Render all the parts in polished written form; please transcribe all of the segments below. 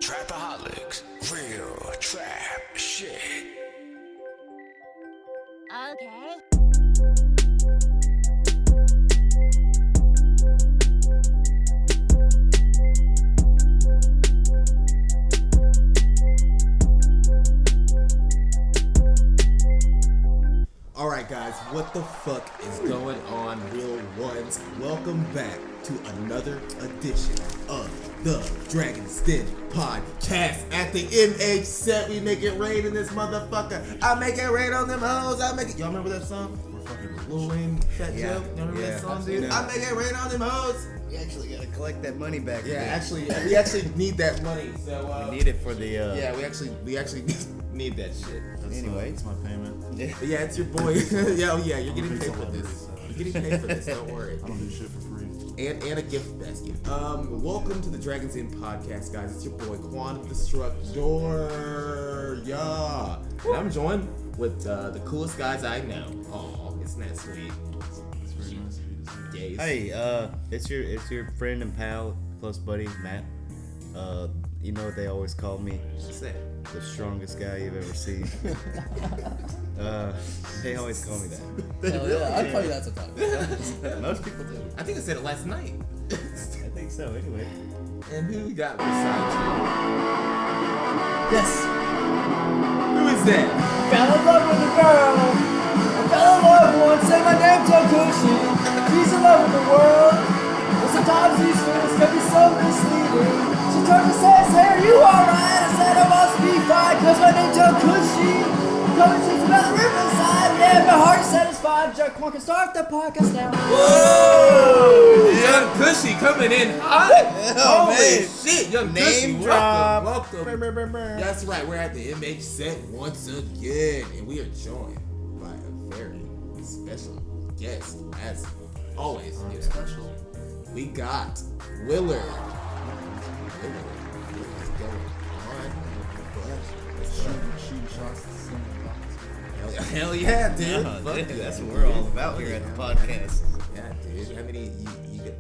Trapaholics, real trap shit. Okay. Alright guys, what the fuck is going on, real ones? Welcome back to another edition of the Dragon's Den podcast. At the MH set, we make it rain in this motherfucker. I make it rain on them hoes. I make it. Y'all remember that song? We're fucking Lil Wayne, Fat Joe. Y'all remember that song, dude? I make it rain on them hoes. We actually gotta collect that money back. Yeah, actually, we actually need that money. So we need it for the. Yeah, we actually need that shit. Anyway, it's my payment. Yeah, it's your boy. Yeah, you're getting paid for this. You're getting paid for this. Don't worry. I don't do shit for free. And a gift basket. Welcome to the Dragon's Den podcast, guys. It's your boy Quan, Destructor. Yeah. And I'm joined with the coolest guys I know. Oh, isn't that sweet? It's very nice of you to say. Gays. hey, it's your friend and pal, close buddy Matt. You know what they always call me? What's that? The strongest guy you've ever seen. They always call me that. Hell yeah, I'd call you that sometimes. Most people do. I think I said it last night. I think so. Anyway. And who we got besides Yes. you? Who is that? Fell in love with a girl. I fell in love once, say my name to KUSHY. She's in love with the world. But sometimes these feelings can be so misleading. She turns and says, hey, are you alright? I said I must be fine, cause my name's KUSHY. Coming to from the riverside, yeah, my heart is satisfied. Quan can start the podcast now. Whoa! Young KUSHY coming in hot. Holy man. shit, Young Name KUSHY, drop. welcome. That's right, we're at the MH set once again, and we are joined by a very special guest, as always. You know. Special. We got Willard. Willard, what is going on? Shoot shots at the same time. Hell yeah, dude. Oh, Fuck dude, yeah. that's what we're all about here at the podcast. Yeah, dude. How many?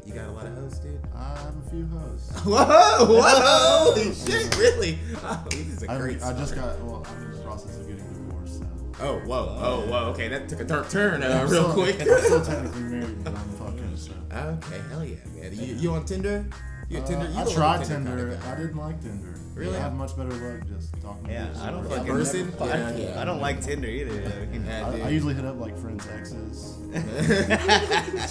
You got a lot of hoes, dude? I have a few hoes. Whoa! Holy shit! Really? Oh, this is a great. I just got. Well, I'm in the process of getting divorced. So. Oh, whoa! Okay, that took a dark turn I'm real still, quick. I'm still technically married, but I'm fucking. So. Okay, hell yeah, man. You on Tinder? You on Tinder? You I don't tried like Tinder. kind of guy. I didn't like Tinder. Really? I have much better luck just talking to Yeah, people. I don't In fucking. person? I don't like Tinder either. Yeah, I usually hit up like friends' exes.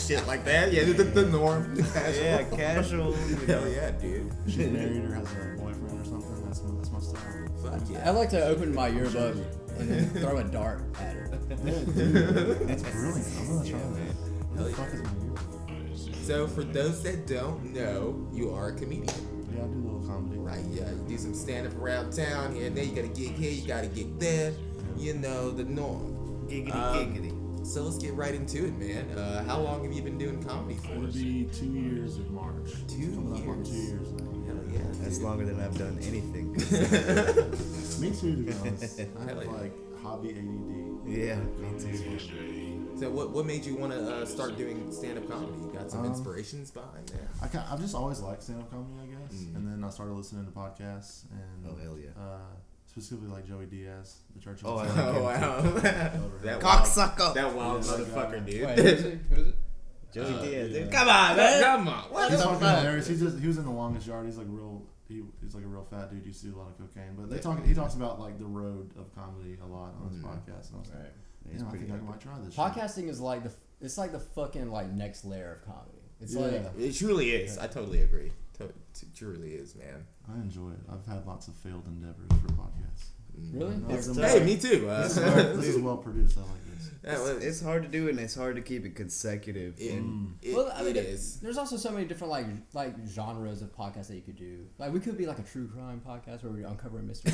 shit like that. Yeah, the norm. The casual. Yeah, casual. Hell yeah, dude. She's married or has a boyfriend or something. That's my style. Fuck I yeah. like to open my yearbook and then throw a dart at her. Yeah, dude, that's brilliant. I'm gonna try that. What Hell the yeah. fuck is my yearbook? So for those that don't know, you are a comedian. Yeah, I do a little comedy. Right, yeah, you do some stand-up around town here and there. You got to get here, you got to get there. You know, the norm. Giggity. So let's get right into it, man. How long have you been doing comedy for? It'll be 2 years in March. 2 Coming up on 2 years. years now. Hell yeah. That's dude. longer than I've done anything. Me too, to be honest. I Hell have yeah. like hobby ADD. Yeah, me too. So what made you want to start doing stand-up comedy? You got some inspirations behind that? I've just always liked stand-up comedy, I guess. And then I started listening to podcasts and Oh, hell yeah. specifically like Joey Diaz, the Church Oh, of I the Oh wow. That Cocksucker. wild, that wild Yeah, motherfucker, dude. Wait, who is it? Who is it? Joey Diaz, dude. yeah. Come on, man. Come on. What He's the fucking fuck? hilarious. He was in The Longest Yard. He's like he's like a real fat dude. Used to do a lot of cocaine, but he talks about like the road of comedy a lot on his podcast. And I was like, He's I pretty think I good. might try this. Podcasting is like it's like the fucking like next layer of comedy. It's Yeah. like It truly is. I totally agree. It truly is, man. I enjoy it. I've had lots of failed endeavors for podcasts. really. No, It's- it's Hey, me too. This is well produced. I like this. It's hard to do and it's hard to keep it consecutive. Well, I mean, it is. There's also so many different like genres of podcasts that you could do. Like we could be like a true crime podcast where we uncover a mystery.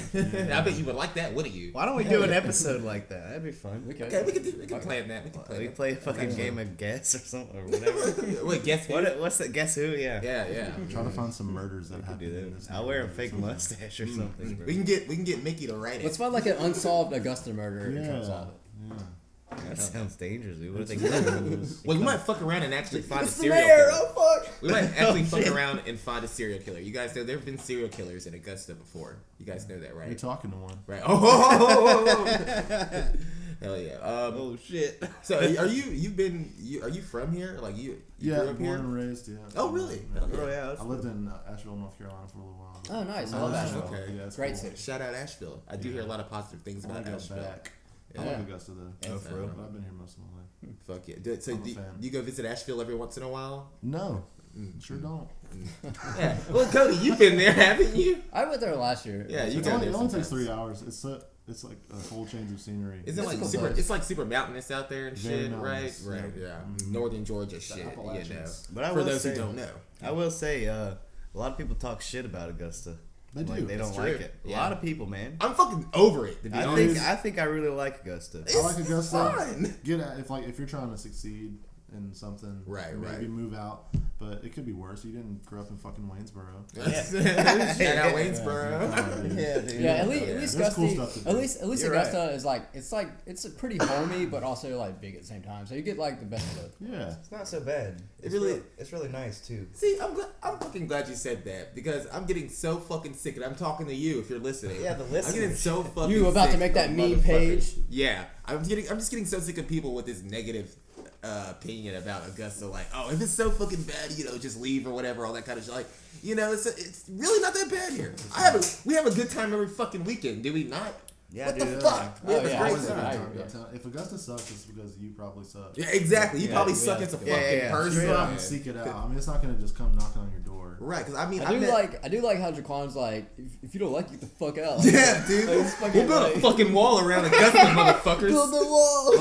I bet you would like that, wouldn't you? Why don't we do an episode like that? That'd be fun. Okay, we can plan that. We can plan We that. play a fucking game of guess or something or whatever. Wait, guess who? What's that? Guess who? Yeah. Yeah. Try to find some murders that We could happen do in that. this. I'll wear a fake mustache or something. Bro. We can get Mickey to write it. Let's find like an unsolved Augusta murder and try to Yeah. solve it. Yeah. That sounds dangerous, dude. What if they Well, we might fuck around and actually find a It's the serial mayor. killer. Oh fuck. We might actually fuck around and find a serial killer. You guys know there have been serial killers in Augusta before. You guys know that, You're right? talking to one. Right. Oh. Hell yeah. Oh shit. So are you from here? Like you Yeah, grew up born here? and raised. Yeah. Oh really? Yeah. Hell Oh yeah. I lived in Asheville, North Carolina for a little while. Oh, nice. I Oh, love Asheville. okay. Yeah, it's Great cool. city. Shout out Asheville. I do hear a lot of positive things I want about to go Asheville. back. Yeah. I like Augusta though. Oh, for real? But I've been here most of my life. Fuck yeah. So I'm a do fan. you go visit Asheville every once in a while? No, sure don't. Yeah. Well, Cody, you've been there, haven't you? I went there last year. Yeah, you It go only, there. it only takes sometimes. 3 hours. It's like a whole change of scenery. Isn't it It's like a cool super? place. It's like super mountainous out there and Very shit, right? mountainous, Right. yeah. Yeah. Northern Georgia shit. You know. Appalachians. But I For will those say, who don't know. I will say, a lot of people talk shit about Augusta. They do. Like, they It's don't true. like it. A Yeah. lot of people, man. I'm fucking over it. To be honest, I think I really like Augusta. It's I like Augusta. fun. Get at if you're trying to succeed in something, Right, maybe right. move out. But it could be worse. You didn't grow up in fucking Waynesboro. Shout out Waynesboro. Yeah, dude. Yeah, at least There's Augusta, cool stuff to do. at least You're Augusta is like it's a pretty homey, but also like big at the same time. So you get like the best of both. Yeah. It's not so bad. It really- it's really nice too. See, I'm fucking glad you said that because I'm getting so fucking sick, and I'm talking to you if you're listening. Yeah, the I'm getting listeners. so fucking. You about to sick make that of meme motherfuckers. page? Yeah, I'm just getting so sick of people with this negative opinion about Augusta. Like, oh, if it's so fucking bad, just leave or whatever, all that kind of shit. Like, it's really not that bad here. We have a good time every fucking weekend, do we not? Yeah, what dude. the fuck? We Oh, have a yeah, great Always a good time. time Yeah. downtown. If Augusta sucks, it's because you probably suck. Yeah, exactly. You Yeah, probably yeah. suck as a fucking Yeah. person. You go out and man. seek it out. I mean, it's not gonna just come knocking on your door. Right, because I mean, I do met- like how Jaquan's like, if you don't like it, get the fuck out. Like, Yeah, dude. like, it's fucking We'll build like- a fucking wall around Augusta, motherfuckers. Build the wall.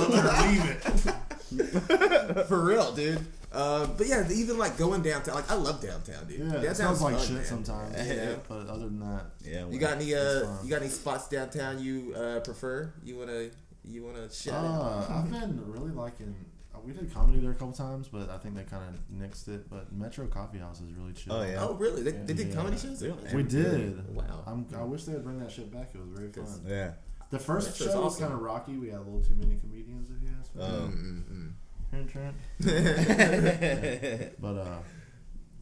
Leave it. For real, dude. But yeah, even like going downtown, like I love downtown, dude. Yeah, it Downtown's sounds like fun, shit man. sometimes. Yeah. But other than that, Yeah. You got any It's fun. you got any spots downtown you prefer? You wanna shout out? I've been really liking. We did comedy there a couple times, but I think they kind of nixed it. But Metro Coffee House is really chill. Oh, yeah. Oh really? They did Yeah. comedy shows? there? We did. Wow. I wish they'd bring that shit back. It was very fun. Yeah. The first Metro's show was awesome. kind of rocky. We had a little too many comedians, if you ask me. Oh. But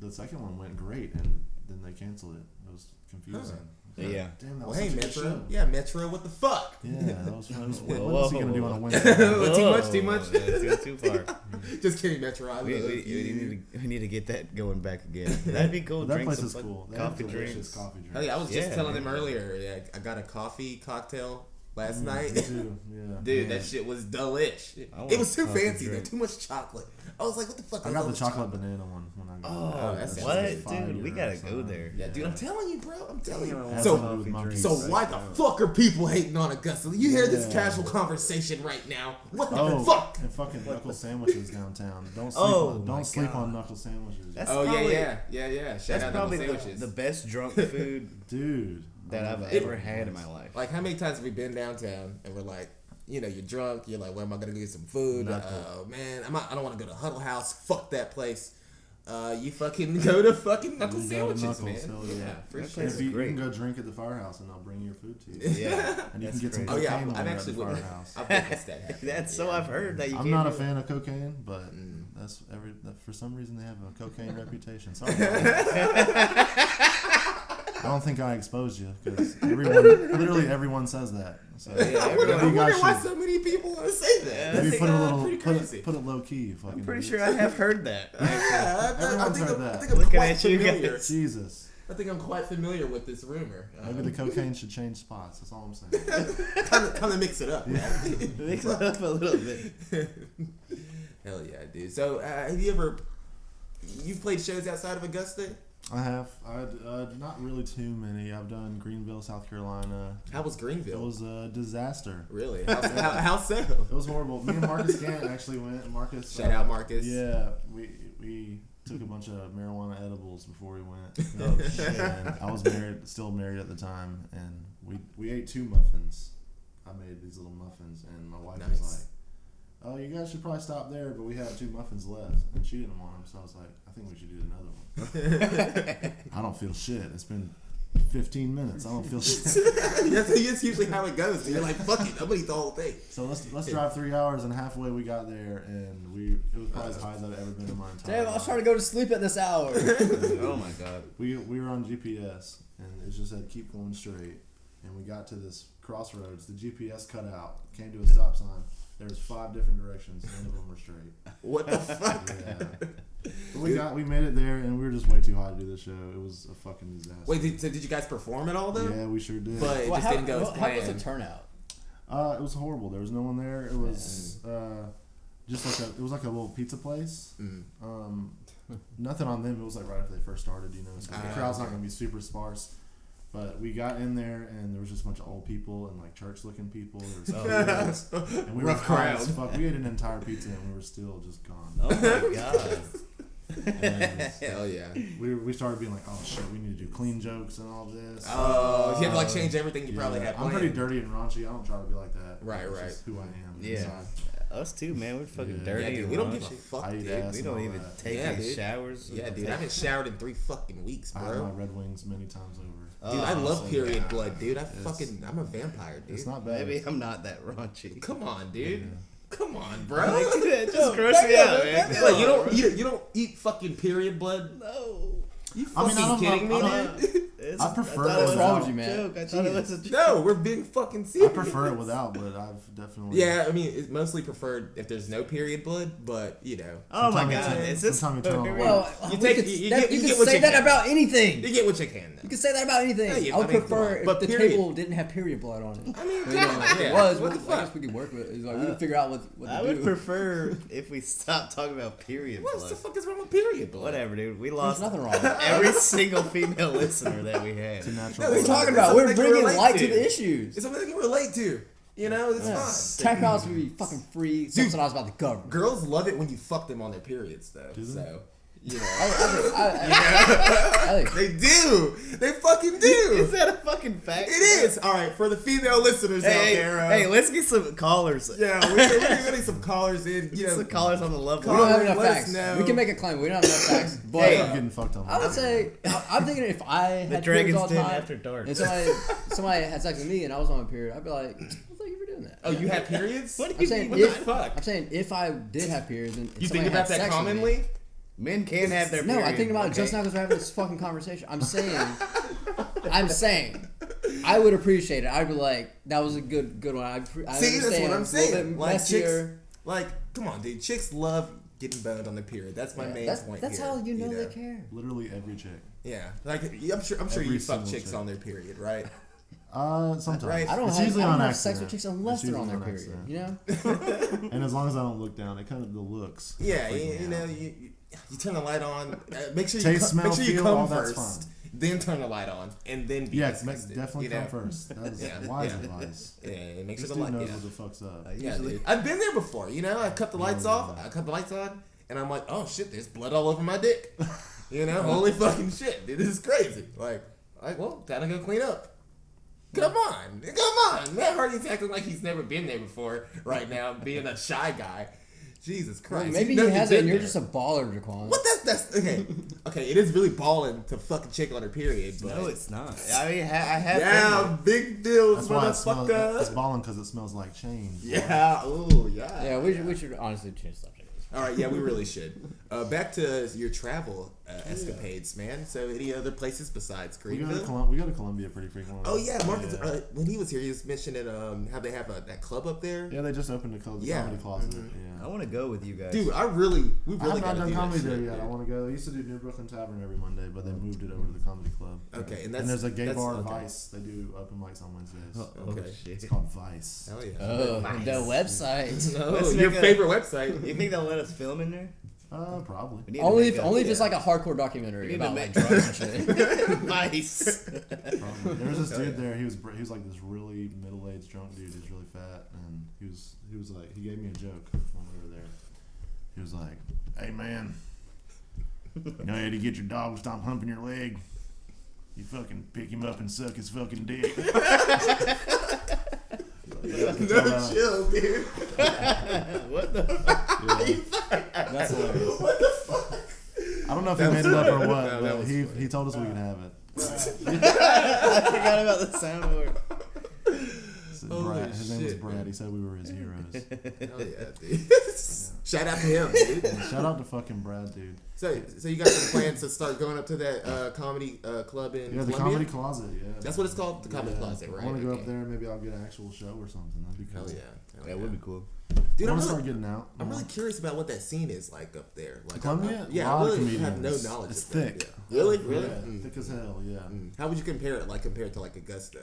the second one went great, and then they canceled it. It was confusing. Yeah. Damn, that Well, was hey such a good Metro. show. Yeah, Metro. What the fuck? Yeah, that was fun. Whoa, What is he gonna do on a whoa. Wednesday? Too much, too much. That's too far. Just kidding, Metro. I We love you. need to get that going back again. That'd be cool. That Drink place some is cool. They coffee have delicious drinks. coffee drinks. Oh yeah, I was just Yeah, telling man. them earlier. Yeah, I got a coffee cocktail last night. Me too. Yeah. Dude, that shit was delish. I want It was too coffee fancy though, drink. too much chocolate. I was like, what the fuck? I is got all the this chocolate banana one when I got Oh, it. that's That What, shit was fire dude? We or gotta go something. there. Yeah, dude, I'm telling you, bro. I'm telling you. Has So, something to do with monkeys. so why the fuck are people hating on Augusta? You hear this Yeah. casual conversation right now? What the Oh, fuck? and fucking knuckle sandwiches downtown. Don't sleep. Oh, on, my don't sleep God. on knuckle sandwiches, That's Oh probably, yeah. Shout That's out to probably the sandwiches. the best drunk food dude. that I've It- ever had in my life. Like, how many times have we been downtown and we're like, you're drunk. You're like, where am I gonna get some food? Knuckle. Oh man, I don't want to go to Huddle House. Fuck that place. You fucking go to fucking Knuckle You go to Sandwiches, Knuckles, man. hell yeah. for That sure. place If you, you great. can go drink at the firehouse and they'll bring your food to you. Yeah, And you that's can get some crazy. Oh cocaine yeah, while I've you're at actually the witnessed. firehouse. I've witnessed that happen. That's so I've heard that you. I'm can't not a do fan of cocaine, but for some reason they have a cocaine reputation. Sorry. I don't think I exposed you because literally everyone says that. So Yeah, I everyone- wonder, maybe you guys why should so many people want to say that. Yeah, maybe think, put a pretty little crazy. put it low key. Fucking I'm pretty idiots. sure I have heard that. Yeah, I Everyone's think heard I'm, I that. think I'm Looking quite at you familiar. guys. Jesus. I think I'm quite familiar with this rumor. Maybe the cocaine should change spots. That's all I'm saying. kind of mix it up. Man. Mix it up a little bit. Hell yeah, dude. So, have you've played shows outside of Augusta? I have. Not really too many. I've done Greenville, South Carolina. How was It Greenville? was a disaster. Really? How so? It was horrible. Me and Marcus Gant actually went. Marcus. Shout out Marcus. Yeah, we took a bunch of marijuana edibles before we went. Oh shit. And I was still married at the time, and we ate 2 muffins. I made these little muffins, and my wife was Nice. like, "Oh, you guys should probably stop there," but we had 2 muffins left, and she didn't want them, so I was like, "I think we should do another one." I don't feel shit. It's been 15 minutes. I don't feel shit. That's usually how it goes. You're like, fuck it, I'm gonna eat the whole thing. So let's drive 3 hours, and halfway we got there, and it was probably as high as I've ever been in my entire Damn, life. I was trying to go to sleep at this hour. Oh my god. We were on GPS, and it just said keep going straight, and we got to this crossroads. The GPS cut out, came to a stop sign. There's 5 different directions. None of them were straight. What the fuck? Yeah. We made it there, and we were just way too high to do the show. It was a fucking disaster. Wait, did you guys perform at all though? Yeah, we sure did. But it just didn't go as How was the planned. turnout? It was horrible. There was no one there. It was just like a little pizza place. Nothing on them. It was like right after they first started, you know. So the crowd's not gonna be super sparse. But we got in there, and there was just a bunch of old people and like church-looking people. There was and we were Rough high crowd. as fuck. We ate an entire pizza, and we were still just gone. Oh my god. And Hell yeah. we started being like, oh shit, we need to do clean jokes and all this. Oh, you have to like change everything you probably have I'm planned. pretty dirty and raunchy. I don't try to be like that. Right, It's right. just who I am. Yeah. inside. Us too, man. We're fucking Yeah. dirty. Yeah, dude, and we don't give a raunchy. fuck, I eat dude. ass We and don't all even that. take Yeah, any dude. showers. Yeah, dude, I haven't showered in 3 fucking weeks, I had bro. my Red Wings many times over. Dude, I love so period yeah. blood, dude. I'm a vampire, dude. It's not bad. Maybe I'm not that raunchy. Come on, dude. Come on, bro. Just gross me out, man. Like, you don't eat fucking period blood? No. You I mean, fucking I don't kidding know- me, I don't- dude? I prefer thought it it was wrong without. with you, man? Joke. I thought it was a joke. No, we're being fucking serious. I prefer it without, but I've definitely. Yeah, I mean, it's mostly preferred if there's no period blood, but you know, Oh my Sometimes god. you- Is this? sometimes you turn on the Well, You we take- could- you that- get- you you can get what say you that can. about anything. you get what you can. You Though. can say that about anything. Yeah, I would I mean, prefer if but the period. table didn't have period blood on it. I mean, But, you know, God, if it yeah. was, What we, the I guess fuck? we could work with it. It's like, we could figure out what I to would do. prefer if we stopped talking about period What blood. the fuck is wrong with period blood? Whatever, dude. We There's lost nothing wrong with it. every single female listener that we had. It's a natural. No, What are you it's talking It's about? something We're they can bringing relate light to. to the issues. It's something they can relate to. You know, it's fine. Technology would be fucking free, subsidized by the government. Girls love it when you fuck them on their periods, though. Do they? So, you know, I think- they do. They fucking do. Is that a fucking fact? It is. All right, for the female listeners out Hey, there. hey, let's get some callers. Yeah, we're getting some callers in. You Get know, some callers on the love We don't Call- have line. enough let us facts. know. We can make a claim. We don't have enough facts. But Hey, I'm getting fucked on. I would say, I'm thinking if I The had periods Dragon's all the Den time, after dark. and somebody had sex with me and I was on a period, I'd be like, well, thank you for doing that. oh, you have periods? What do I'm you saying mean? What if, the fuck? I'm saying if I did have periods and You somebody think about had that sex with me- commonly? Men can have their No, period. I'm thinking about it just now because we're having this fucking conversation. I'm saying, I would appreciate it. I'd be like, that was a good one. I See, understand. that's what I'm It's a little saying. bit Like chicks, messier. like, come on, dude. Chicks love getting boned on the period. That's my main point That's here. how you know they care. Literally every chick. Yeah, like I'm sure Every you fuck single chicks chick. on their period, right? Sometimes. Right. I don't It's have, usually I don't on have sex accident. with chicks unless It's they're on their usually period. on You know? And as long as I don't look down, it kind of the looks. Yeah, freak you me know, out. you turn the light on. Make sure you Taste, smell, make sure you feel, come all that's first, fine. then turn the light on, and then be Yeah, disgusted, definitely you know? come first. That is Yeah, wise yeah. advice. Yeah, and make This sure the dude light. knows Yeah. what the fuck's up. Yeah, Usually- dude. I've been there before. You know, I cut the lights off. I cut the lights on, and I'm like, oh shit, there's blood all over my dick. You know, holy fucking shit, dude, this is crazy. Like, well, gotta go clean up. Come on. Matt Hardy's acting like he's never been there before. Right now, being a shy guy. Jesus Christ. Well, maybe You know he has you've it and been you're there. just a baller, Jaquan. What? That's okay. Okay, it is really balling to fuck a chick on her period, but No, it's not. I mean, I have. yeah, big deals, That's why it smells. It's motherfucker. balling because it smells like change. Yeah. Ooh, yeah. Yeah, we should honestly change the subject. All right, yeah, we really should. Back to your travel escapades, man. So, any other places besides We go Greenville? to Columbia pretty frequently. Oh yeah, Marcus. When he was here, he was mentioning how they have that club up there. Yeah, they just opened a comedy closet. I Yeah. want to go with you guys. Dude, we I really have gotta not done do that comedy shit, there yet. dude. I want to go. They used to do New Brooklyn Tavern every Monday, but they moved it over to the comedy club. Okay, And there's a gay that's- bar, okay. Vice. They do open mics on Wednesdays. Oh Okay. It's shit. called Vice. Hell yeah. Oh, the website. Oh, Let's your make a- favorite website. You think they'll let us film in there? Probably. We need to only make if a- only if it's yeah. like a hardcore We documentary need to about make- like drugs and shit. Nice. Probably. There was this dude there. He was like this really middle-aged drunk dude. He was really fat, and he was like, he gave me a joke when we were there. He was like, "Hey man, you know how to get your dog to stop humping your leg? You fucking pick him up and suck his fucking dick." No, chill, dude. What the? That's hilarious. What the fuck? I don't know if he made it up or what, No, that but was he funny. he told us we could have it. I forgot about the soundboard. Holy His name was shit, Brad. man. He said we were his heroes. Hell yeah, dude. Shout out to him, dude. Shout out to fucking Brad, dude. So you got some plans to start going up to that comedy club in Yeah, the Columbia? Comedy Closet. Yeah, That's what it's called, the Comedy Closet, right? I want to go Okay. up there. Maybe I'll get an actual show or something. That'd be cool. Hell yeah. Hell That would be cool. Dude, I I'm want to really, start getting out. I'm really curious about what that scene is like up there. Like, Columbia? Yeah, A lot I of really have no comedians. knowledge. It's of that. thick. Yeah. Really? Yeah, Really? thick as hell. Yeah. How would you compare it? Like compared to like Augusta?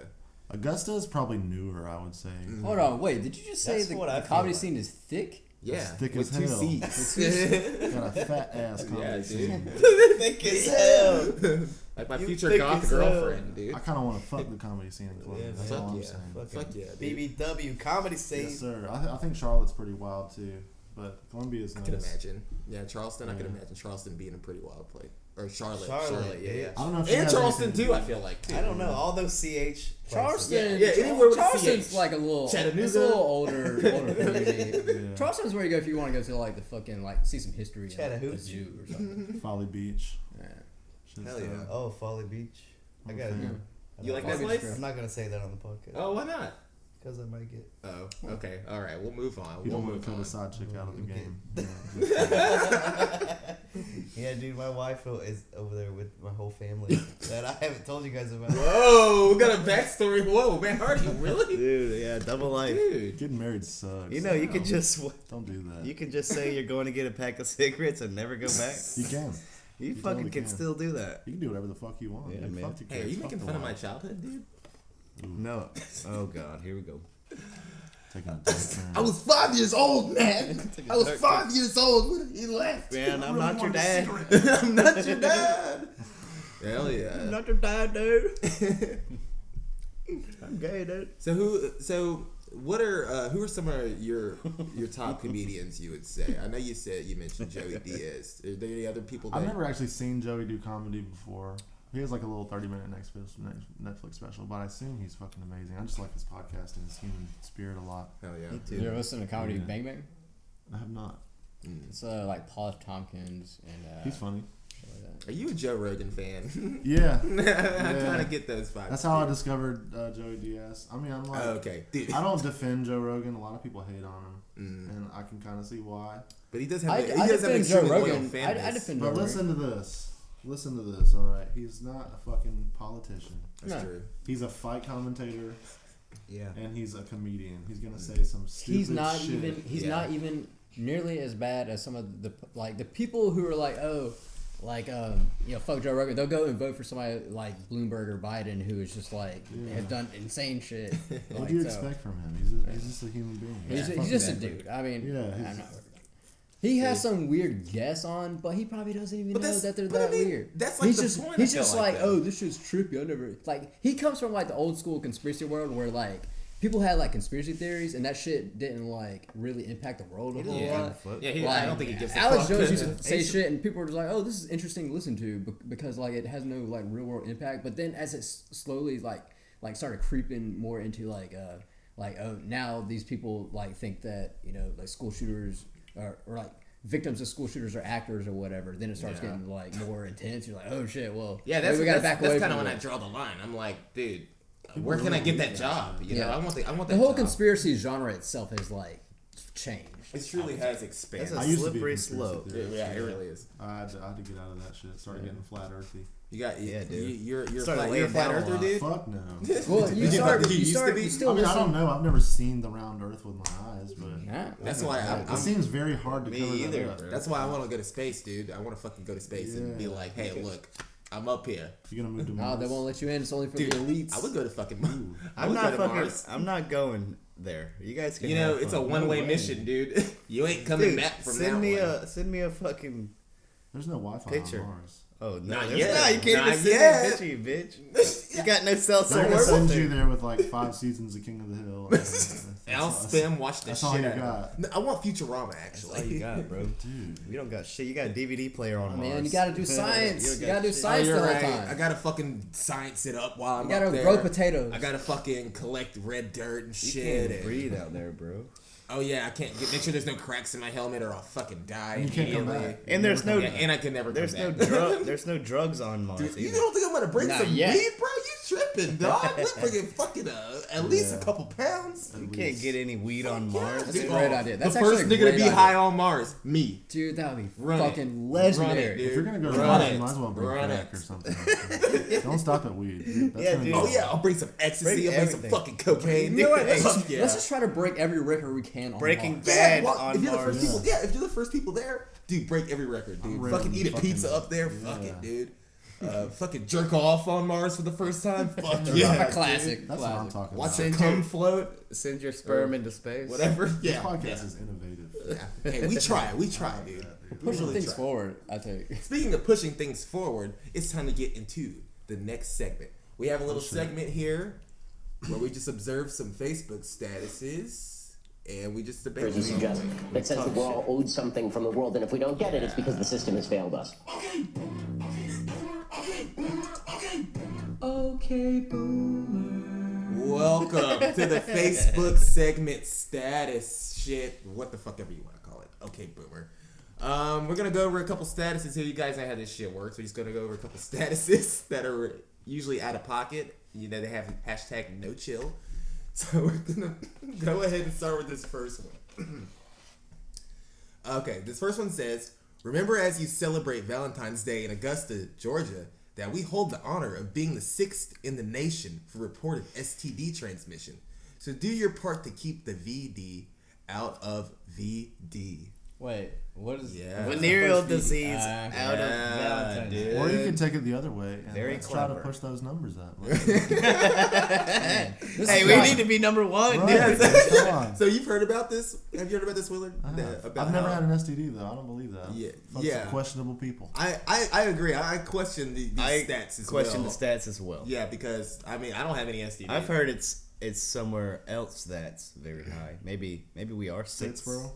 Augusta is probably newer, I would say. Hold on, wait. Did you just say That's the what I feel comedy like. scene is thick? Yeah, It's thick with as two hell. C's. Got a fat ass comedy Yeah, scene. dude. Thick as hell. Like my You future thick goth as hell. girlfriend, dude. I kind of want to fuck the comedy scene in Columbia. Yeah, That's Fuck all I'm yeah. saying. Fuck yeah, dude. BBW comedy scene. Yes, sir. I think Charlotte's pretty wild too, but Columbia is I nice. can imagine. Yeah, Charleston. I can Yeah. imagine Charleston being a pretty wild place. Or Charlotte. Charlotte, yeah. yeah. I don't know if she And has Charleston anything- too. I feel like. Too. I don't know. All those CH. Charleston, Yeah, anywhere with a Charleston's CH. like a little, Chattanooga. it's a little older community. Yeah. Charleston's where you go if you want to go to like the fucking like see some history in like, a Chattahoochee. zoo or something. Folly Beach. Yeah. Shit's Hell yeah. dope. Oh, Folly Beach. I got Okay. it. You like Folly that Beach place? I'm not gonna say that on the podcast Oh, why not? because I might get. Oh, okay. All right. We'll move on. You We'll don't want move to cut on. a side chick out of the Okay. game. Yeah. Yeah, dude, my wife is over there with my whole family that I haven't told you guys about. Whoa, we got a backstory. Whoa, man, Hardy, really? Dude, yeah, double life. Dude. Getting married sucks. You know, you can just Don't do that. you can just say you're going to get a pack of cigarettes and never go back. You can. You fucking totally can can. still do that. You can do whatever the fuck you want. Yeah, dude. man. Fuck your Hey, are kids. you Fuck making the fun of my wife. childhood, dude? No. Oh God, here we go. Taking a dark turn. I was 5 years old, man. I was 5 years old when he left. Man, I'm not your dad. I'm not your dad. Hell yeah. I'm not your dad, dude. I'm gay, dude. So who are some of your top comedians you would say? I know you mentioned Joey Diaz. Are there any other people that I've never actually seen Joey do comedy before. He has like a little 30-minute Netflix special, but I assume he's fucking amazing. I just like his podcast and his human spirit a lot. Hell yeah. Me You too. ever listen to Comedy Yeah. Bang Bang? I have not. It's like Paul F. Tompkins and He's funny. Are you a Joe Rogan fan? Yeah. I kind of get those vibes. That's how I too. discovered Joey Diaz. I mean, I'm like, Oh, okay, dude. I don't defend Joe Rogan. A lot of people hate on him, and I can kind of see why. But he does have I he does have an defend Joe extremely loyal Rogan. fan I base. defend Joe But Rogan. listen to this. Listen to this. All right, he's not a fucking politician. That's No. true. He's a fight commentator, Yeah. and he's a comedian. He's gonna say some stupid He's not shit. even. He's Yeah. not even nearly as bad as some of the people who are like, oh, like fuck Joe Rogan. They'll go and vote for somebody like Bloomberg or Biden who is just like has done insane shit. What Like, do you so- expect from him? He's just a human being. He's, Fuck he's just a that. dude. I mean, Yeah, I'm he's- not- he has some weird guess on, but he probably doesn't even But know that's- that they're but I that mean, weird. that's like he's the just point, he's I feel just like, like, though. oh, this shit's trippy. I never like. He comes from like the old school conspiracy world where like people had like conspiracy theories and that shit didn't like really impact the world a whole lot. Yeah, I don't think he gives a Alex fuck. Jones used to say shit, and people were just like, "Oh, this is interesting to listen to," because like it has no like real world impact. But then as it slowly like started creeping more into like oh now these people like think that like school shooters or like victims of school shooters are actors or whatever. Then it starts Yeah. getting like more intense. You're like, oh shit, well Yeah, maybe we gotta back away kind from of when I this. draw the line. I'm like, dude, where can I get that job? You know, Yeah. I want that. The whole job. conspiracy genre itself has like changed. It truly has expanded. That's I used to be a slippery conspiracy slope. theorist. Yeah, it really is. I had to get out of that shit. Started getting flat earthy. You got, Yeah, dude. You're Started you're a laying flat down a earther, lot. dude. Fuck no. Well, you Did you- start. did you You used to start. be? You still I mean, I listen. don't know. I've never seen the round earth with my eyes, but Yeah. That's why it seems very hard to Me cover either, that up. bro. That's why I want to go to space, dude. I want to fucking go to space and be Yeah. like, hey, look, I'm up here. You're gonna move to No, Mars. they won't let you in. It's only for Dude, the elites. I would go to fucking Mars. I I'm would not go to fucking. Mars. I'm not going there. You guys can. You know, have it's a fun. one-way way. mission, dude. You ain't coming Dude, back from send that me one. send me a fucking. There's no Wi-Fi Picture. on Mars. Oh no, Not there's yet. not. You can't Not even send yet. me a picture, you bitch. You got no cell They're gonna service. send you there with like 5 seasons of King of the Hill. I'll spam watch the That's shit all you out of got. it. No, I want Futurama That's all actually. you got, bro. Dude. We don't got shit. You got a DVD player on Mars. Man, you gotta do science. You gotta do Oh, science you're the whole right. time. I gotta fucking science it up while I'm You gotta up there. grow potatoes. I gotta fucking collect red dirt and You shit. can't and- breathe out there, bro. Oh yeah, I can't make sure there's no cracks in my helmet or I'll fucking die. And you can't come immediately. back. And there's no Yeah, and I can never. there's come no back. there's no drugs on Mars Dude, you either. don't think I'm gonna bring Not some yet. weed, bro? You tripping, dog? We're bringing fucking at least a couple pounds. You can't get any weed on Yeah, Mars. That's a dude. great idea. That's the first actually a nigga to great be idea. high on Mars, me. Dude, that would be Run it. fucking Run it, legendary. dude. If you're gonna go to Run Mars, it. you might as well bring Run crack it. or something. Don't stop at weed. Dude. That's Yeah, gonna dude. be- Oh yeah, I'll bring some ecstasy. Bring I'll bring some everything. fucking cocaine. You know what? dude. Hey, Fuck yeah. let's just try to break every record we can on Breaking Mars. Bad well, on if you're the Mars. first people, yeah, if you're the first people there, dude, break every record, dude. I'm ready Fucking to eat a fucking- pizza up there, fuck it, dude. Fucking jerk off on Mars for the first time, fuck Yeah, yeah, a classic. That's what I'm classic. talking Watch about. it cum float, Send your sperm into space. whatever. This Yeah, podcast yeah. is innovative. Yeah. Hey, we try, dude. We Pushing really things try. forward, I think. Speaking of pushing things forward, it's time to get into the next segment. We have a little segment here where we just observe some Facebook statuses and we just debate. There's a suggestion that says that we're all owed something from the world, and if we don't get it, it's because the system has failed us. Okay, boomer. Welcome to the Facebook segment status shit. What the fuck ever you want to call it. Okay, boomer. We're gonna go over a couple statuses here. You guys know how this shit works. We're just gonna go over a couple statuses that are usually out of pocket. You know, they have hashtag no chill. So we're gonna go ahead and start with this first one. Okay, this first one says, remember as you celebrate Valentine's Day in Augusta, Georgia, that we hold the honor of being the 6th in the nation for reported STD transmission. So do your part to keep the VD out of VD. Wait, what is Yeah. Venereal What's the first disease VD? out of Yeah, Valentine's dude. Day. Or you can take it the other way and Very let's try to clever. push those numbers up. This Hey, is we fun. need to be number one. Right. Yes. Come on. So you've heard about this? Have you heard about this, Willard? I've never had an STD though. I don't believe that. Yeah. Fuck Yeah. some questionable people. I agree. I question these stats as question well. the stats as well. Yeah, because I mean I don't have any STD. I've heard it's somewhere else that's very high. Maybe we are 6. Statesboro.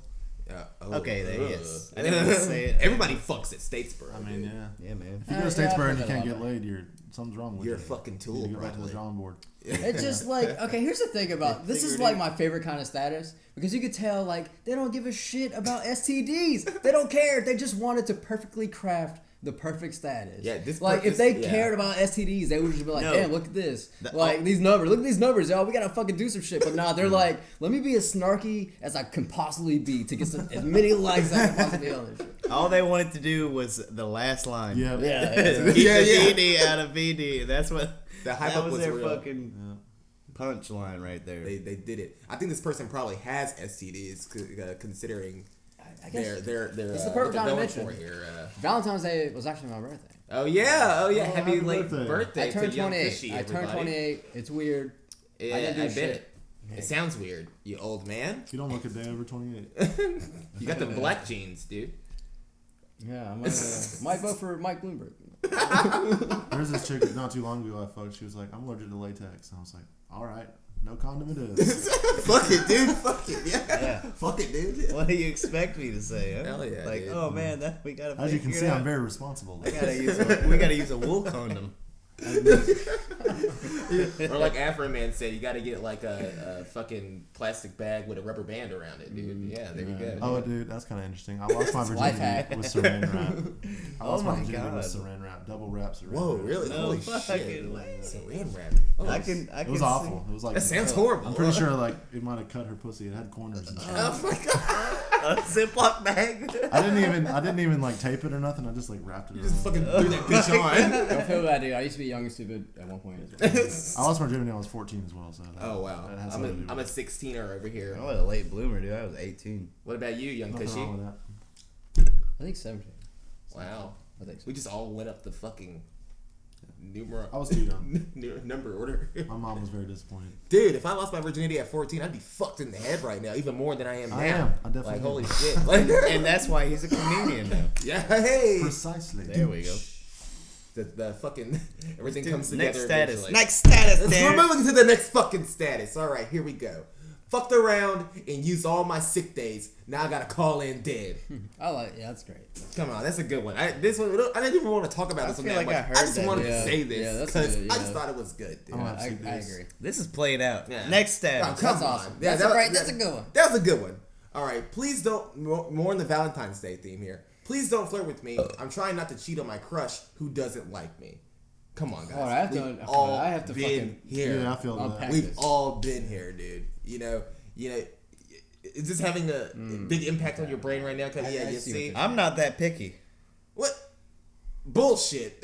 Okay, there he ugh. is. I didn't want to say it. Everybody fucks at Statesboro. I mean, dude. yeah. Yeah, man. If you go to Yeah, Statesboro I've and you heard can't that get about laid, something's wrong with You're a you. fucking tool, You go back to probably. the drawing board. It's just like, okay, here's the thing about this is like my favorite kind of status because you could tell like they don't give a shit about STDs. They don't care. They just wanted to perfectly craft the perfect status. Yeah, this like if they yeah. cared about STDs, they would just be like, No. damn, look at this. Like these numbers, look at these numbers, y'all. We gotta fucking do some shit. But nah, they're like, let me be as snarky as I can possibly be to get some, as many likes as I can possibly be on this shit. All they wanted to do was the last line. Yeah. Keep Yeah, the yeah. VD out of VD. That's what. The hype that up was was their real. fucking punchline right there. They did it. I think this person probably has STDs considering I guess their it's the what perfect they're time to going mention. for here. Valentine's Day was actually my birthday. Oh yeah, Oh, happy happy late birthday. birthday I turned to young 28. Fishy, I turned everybody. 28. It's weird. Yeah, I didn't do bet shit. it. It sounds weird, you old man. You don't look a day over 28. You got the black jeans, dude. Yeah, I might vote for Mike Bloomberg. There's this chick not too long ago I fucked. She was like, I'm allergic to latex. And I was like, all right, no condom it is. Fuck it, dude. Fuck it. Yeah. Yeah. Fuck it, dude. What do you expect me to say? Huh? Hell yeah, Like, dude. oh man, that we gotta. As you can figure see, it out. I'm very responsible. we gotta use a wool condom. Or like Afro Man said, you got to get like a fucking plastic bag with a rubber band around it, dude. Yeah, there you go. Oh, dude, that's kind of interesting. I lost my Life hack. virginity with saran wrap. I lost Oh my my virginity God. with saran wrap, double wrap saran Whoa, wrap. really? No Holy fucking shit. way. Saran wrap. Oh, I can. It was awful. It was like That sounds horrible. I'm pretty sure like it might have cut her pussy. It had corners and shit. Oh my god. A Ziploc bag. I didn't even like tape it or nothing. I just like wrapped it You just around. fucking threw that bitch on. Don't feel bad, dude. I used to be young and stupid at one point. I lost my virginity when I was 14 as well. So that, Oh wow. that has I'm something to do a with it. 16er over here. I was a late bloomer, dude. I was 18. What about you, young Nothing Cushy? wrong with that. I think 17. Wow. I think so. We just all went up the fucking I was too young. number order. My mom was very disappointed. Dude, if I lost my virginity at 14, I'd be fucked in the head right now, even more than I am now. I am. I definitely Like, am. holy shit. Like, And that's why he's a comedian now. yeah, hey. Precisely. There we go. The fucking everything Dude, comes together. next status. eventually. Next status. We're There. moving to the next fucking status. All right, here we go. fucked around and used all my sick days. Now I gotta call in dead. That's great. Come on, that's a good one. This one, I didn't even want to talk about this one feel that like much. I heard I just that. wanted to Yeah. say Yeah, this that's because good, I just yeah. thought it was good, dude. I'm gonna I see this. agree. This is played out. Yeah. Next stab. Oh, come That's on. awesome. Yeah, That's a good one. That was a good one. All right, please don't, more in the Valentine's Day theme here. Please don't flirt with me. I'm trying not to cheat on my crush who doesn't like me. Come on, guys. Oh, I have We've to- all I have to been fucking- here. Yeah, I feel that. Unpack We've this. all been here, dude. You know, is this having a big impact on your brain right now? Because, I you see what see. you're I'm not that picky. What? Bullshit.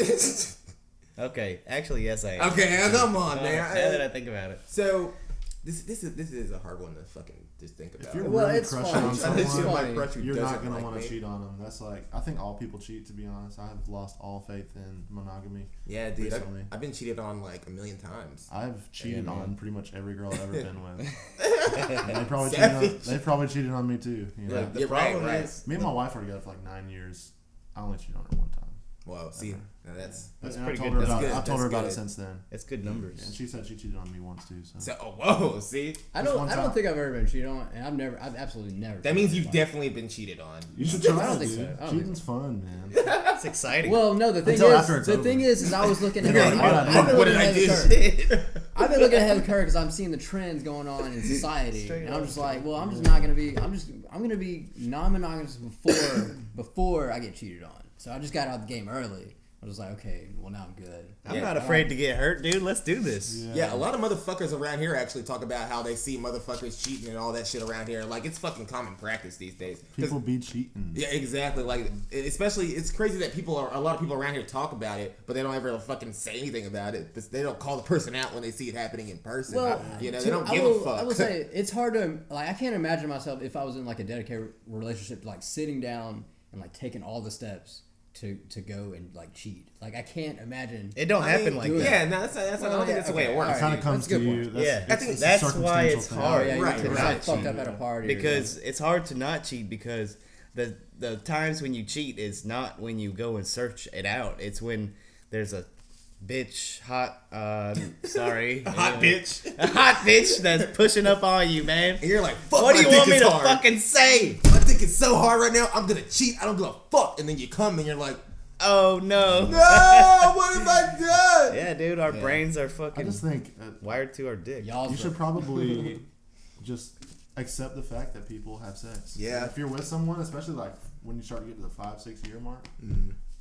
Okay, actually, yes, I am. Okay, come on, Now man. that I think about it. So, this is a hard one to fucking just think about. If you're Well, really it's crushing fun. on It's Trying to cheat on someone, my funny. crush who you're doesn't not gonna like want to me. cheat on them. That's like, I think all people cheat. To be honest, I have lost all faith in monogamy. Yeah, dude. Recently. I've been cheated on like a million times. I've cheated man. on pretty much every girl I've ever been with. And they probably cheated on me too. You know? Look, the You're right, problem right. is, Me and my wife were together for like 9 years. I only cheated on her one time. Well, see, now that's And pretty I told good. her That's about good. it. I've told her That's about it good. since then. it's good numbers. And she said she cheated on me once too. So, so. Oh, whoa, see, I Just don't. one I don't time. think I've ever been cheated on, and I've absolutely never. that means you've definitely. definitely been cheated on. you should try I don't it, think so. dude. I don't Cheating's fun, man. It's exciting. Well, no. The thing Until after it's is, over. is I was looking at. You're like, I've been what did looking I ahead of do? the curve. I've been looking ahead of the curve because I'm seeing the trends going on in society, Straight and I'm up. just like, well, I'm just not gonna be. I'm gonna be non-monogamous before I get cheated on. So I just got out of the game early. I was like, okay, well now I'm good. I'm Yeah. not afraid to get hurt, dude. Let's do this. Yeah, a lot of motherfuckers around here actually talk about how they see motherfuckers cheating and all that shit around here. Like, it's fucking common practice these days. 'Cause- People be cheating. Yeah, exactly. Like, especially, it's crazy that a lot of people around here talk about it, but they don't ever fucking say anything about it. But they don't call the person out when they see it happening in person. Well, you know, they to- don't I give will, a fuck. I will say it's hard to like. I can't imagine myself if I was in like a dedicated relationship, like sitting down and like taking all the steps to go and like cheat. Like I can't imagine. It don't happen like that. Yeah, no, I don't Well, think that's the way okay, it works. all It kind right. of comes That's a to good you. point. That's, Yeah, I think it's that's a why circumstantial it's thing. hard. Oh yeah, you Right, get right. fucked up at a party Because it's hard to not cheat because the times when you cheat is not when you go and search it out. It's when there's a bitch, sorry. A hot bitch. A hot bitch that's pushing up on you, man. And you're like, fuck, What do my you dick want me is to hard. fucking say? My dick is so hard right now, I'm gonna cheat. I don't give a fuck. And then you come and you're like, Oh no. no, what have I done? Yeah, dude, our Yeah. brains are I fucking just think wired to our dick. Y'all you should probably just accept the fact that people have sex. Yeah. And if you're with someone, especially like when you start to get to the 5-6 year mark,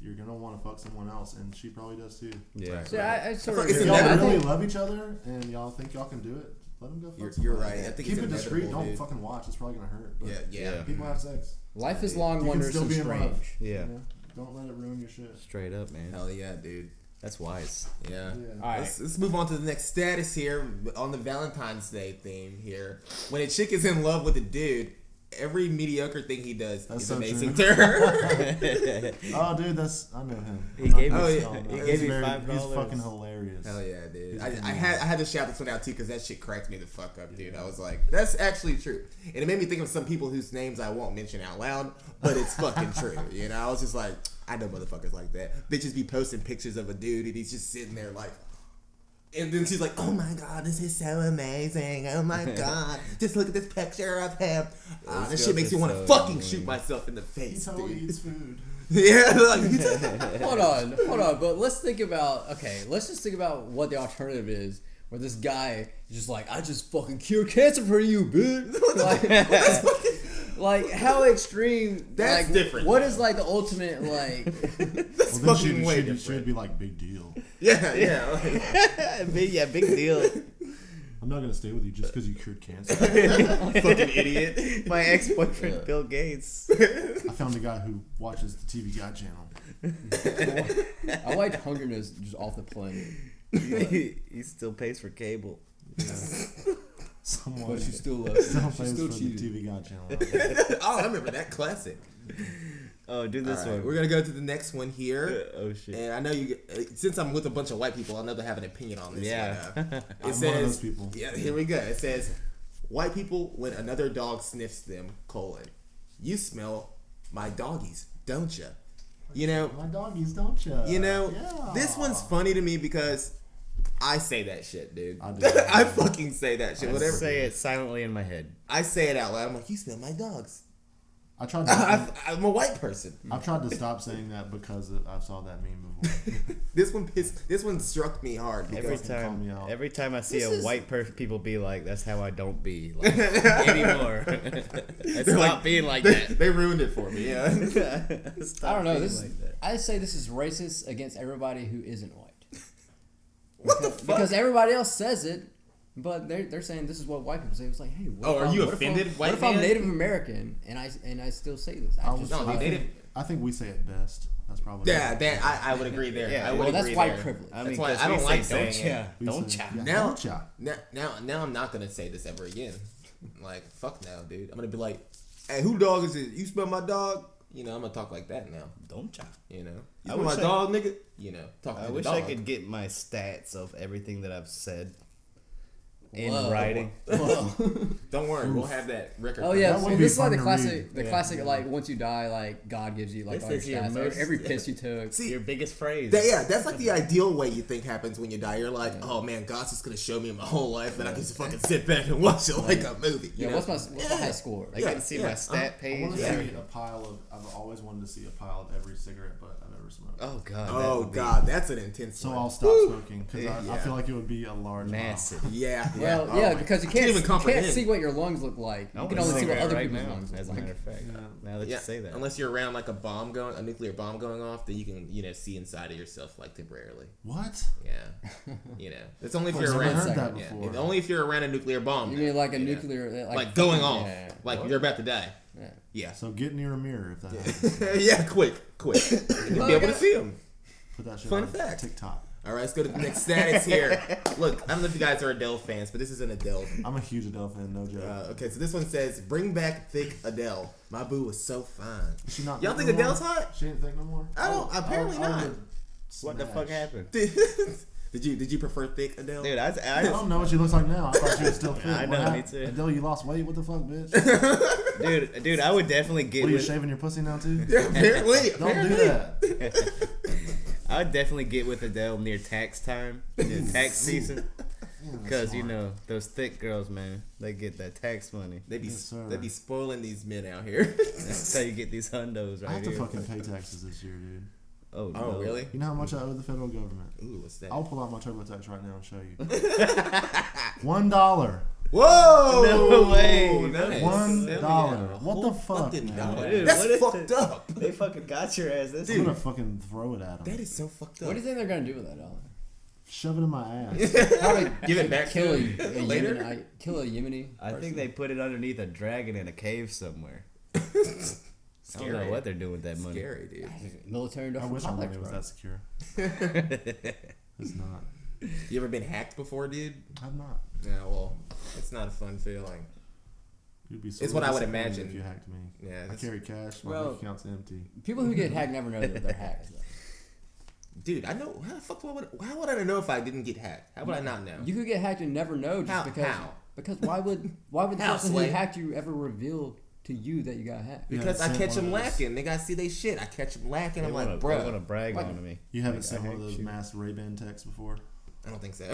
you're gonna want to fuck someone else, and she probably does too. Yeah. Right. So I sort of It's If agree. y'all inevitable. really love each other and y'all think y'all can do it, let them go fuck You're somebody. right. I think Keep it's it discreet. inevitable, Don't dude. fucking watch. It's probably gonna hurt. But Yeah. People have sex. Life is long, You can wondrous, still and be in love. strange. Yeah. You know? Don't let it ruin your shit. Straight up, man. Hell yeah, dude. That's wise. Yeah. Yeah. All right. Let's move on to the next status here on the Valentine's Day theme here. When a chick is in love with a dude, every mediocre thing he does That's is so amazing true. to her. Oh, dude, I know him. He gave me- Oh, yeah. he He's gave me very- $5. He's fucking hilarious. Hell yeah, dude. He's I fucking had to shout this one out too because that shit cracked me the fuck up, dude. I was like, that's actually true. And it made me think of some people whose names I won't mention out loud, but it's fucking true. You know, I was just like, I know motherfuckers like that. Bitches be posting pictures of a dude and he's just sitting there like, and then she's like, oh my god, this is so amazing. Oh my god, just look at this picture of him. This shit makes me want to fucking shoot myself in the He face, totally dude. eats food. Yeah, like, Hold on. But let's think about. Okay, let's just think about what the alternative is. Where this guy is just like, I just fucking cured cancer for you, bitch. Like how extreme? That's like, different, What though. is like the ultimate like? that's Well, then fucking way she different. should be like, big deal. Yeah. Like, Big deal. I'm not gonna stay with you just because you cured cancer. fucking idiot. My ex-boyfriend, Bill Gates. I found a guy who watches the TV Guide channel. I liked hungerness just off the plane, He still pays for cable. Someone but she still still she plays still for cheated. the TV Guide channel. Oh, I remember that classic. Oh, do this All right, one. we're gonna go to the next one here. Oh shit. And I know you, since I'm with a bunch of white people, I know they have an opinion on this. Yeah. One. It I'm says, one of those people. Yeah, here we go. It says, white people when another dog sniffs them, you smell my doggies, don't ya? You know, My doggies, don't ya? you know, Yeah. this one's funny to me because I say that shit, dude. I do. I fucking say that shit. I Whatever. say it silently in my head. I say it out loud. I'm like, you smell my dogs. I tried to. I'm a white person. I've tried to stop saying that because I saw that meme before. This one struck me hard. Every Because time, every time I see a white person, people be like, "That's how I don't be like, anymore." I stopped being like that. they ruined it for me. Yeah. I don't know. This I say this is racist against everybody who isn't white. What the fuck? Because everybody else says it, but they're saying this is what white people say. It's like, hey, what Oh, if are I'm- you what if I'm- offended, What if white I'm man? Native American and I still say this? I was- No, I dude, think- I think we say it best. That's probably Yeah, I would agree there. Yeah, I would well, that's agree white there. privilege. I That's mean, why 'cause I don't we like say, saying it. We don't say- cha. yeah, Now, don't cha. now I'm not gonna say this ever again. Like, fuck no, dude. I'm gonna be like, hey, who dog is it? You smell my dog? You know, I'm gonna talk like that now. Don't cha. You know, I you smell my wish I- dog, nigga. You know, talking I to wish the I dog. could get my stats of everything that I've said in Whoa. writing. Whoa. Don't worry, we'll have that record. Oh yeah, That so would be this is like fun the to classic, read. the classic like once you die, like God gives you like This all your is your stats, most- every piss you took. See, Your biggest phrase. that's like the ideal way you think happens when you die. You're like, oh man, God's just gonna show me my whole life, and I can just fucking sit back and watch it like a movie. You Yeah, know? what's my high score? I get to see my stat I page. want to Yeah. see a pile of. I've always wanted to see a pile of every cigarette butt I've ever smoked. Oh god. that Oh would be god, that's an intense So one. I'll stop smoking because I Yeah. feel like it would be a large massive. Yeah, Well, Oh yeah, my- because you I can't even comprehend. see what your lungs look like. I You can want a only see what cigarette other right people's now, lungs look as a like. matter of fact. Now that Yeah, you say that. unless you're around like a nuclear bomb going off, then you can, see inside of yourself like temporarily. What? Yeah, it's only if I've you're never around. heard that Yeah, before. only if you're around a nuclear bomb. You then, mean like a know? nuclear, like going fucking- off, yeah. like you're about to die. Yeah. Yeah, So get near a mirror if that happens. yeah, quick, you'll be able to see them. Put that shit Fun on fact. TikTok. All right, let's go to the next status here. Look, I don't know if you guys are Adele fans, but this is an Adele. I'm a huge Adele fan, no joke. Okay, so this one says, "Bring back thick Adele. My boo was so fine." Is she not Y'all thick think no more? Adele's hot? She ain't thick no more. I don't. Apparently not. What the fuck happened? Did you prefer thick Adele? Dude, I don't know what she looks like now. I thought she was still fit. I What know, me happened? too. Adele, you lost weight? What the fuck, bitch? dude, I would definitely get What are you with. shaving your pussy now too? Yeah, apparently. Don't do that. I would definitely get with Adele near tax time, near tax season, because those thick girls, man, they get that tax money. They be Yes, sir. they be spoiling these men out here. That's how you get these hundos I right have to here. fucking pay taxes this year, dude. Oh, Oh, no. really? You know how much I owe the federal government? Ooh, what's that? I'll pull out my TurboTax right now and show you. $1. Whoa! No way. Nice. $1. What the fuck, Fucking man? dollar. Dude, That's what is fucked it? up. They fucking got your ass. This I'm gonna fucking throw it at That them. is so fucked What up. do you think they're gonna do with that dollar? Shove it in my ass. Probably Give it back kill to a, him a later? Yemeni. Kill a Yemeni. I think they put it underneath a dragon in a cave somewhere. I don't know Scary. what they're doing with that money. Scary, dude. Military I industrial wish our complex, money was bro. that secure. It's not. You ever been hacked before, dude? I'm not. Yeah, well, it's not a fun feeling. You'd be so It's what I would disappointed imagine. if you hacked me. Yeah, I that's- carry cash. My Well- bank account's empty. People who get hacked never know that they're hacked. Dude, I know. How the fuck how would I know if I didn't get hacked? How would I not know? You could get hacked and never know just How? because. How? Because why would the How, person Slay? who hacked you ever reveal to you that you got hacked? Because Yeah, I sent catch one them of those- lacking. They gotta see they shit. I catch them lacking. I'm like, They want bro. to brag Like- on me. You haven't Like, sent I one of hacked those you. mass Ray-Ban texts before? I don't think so.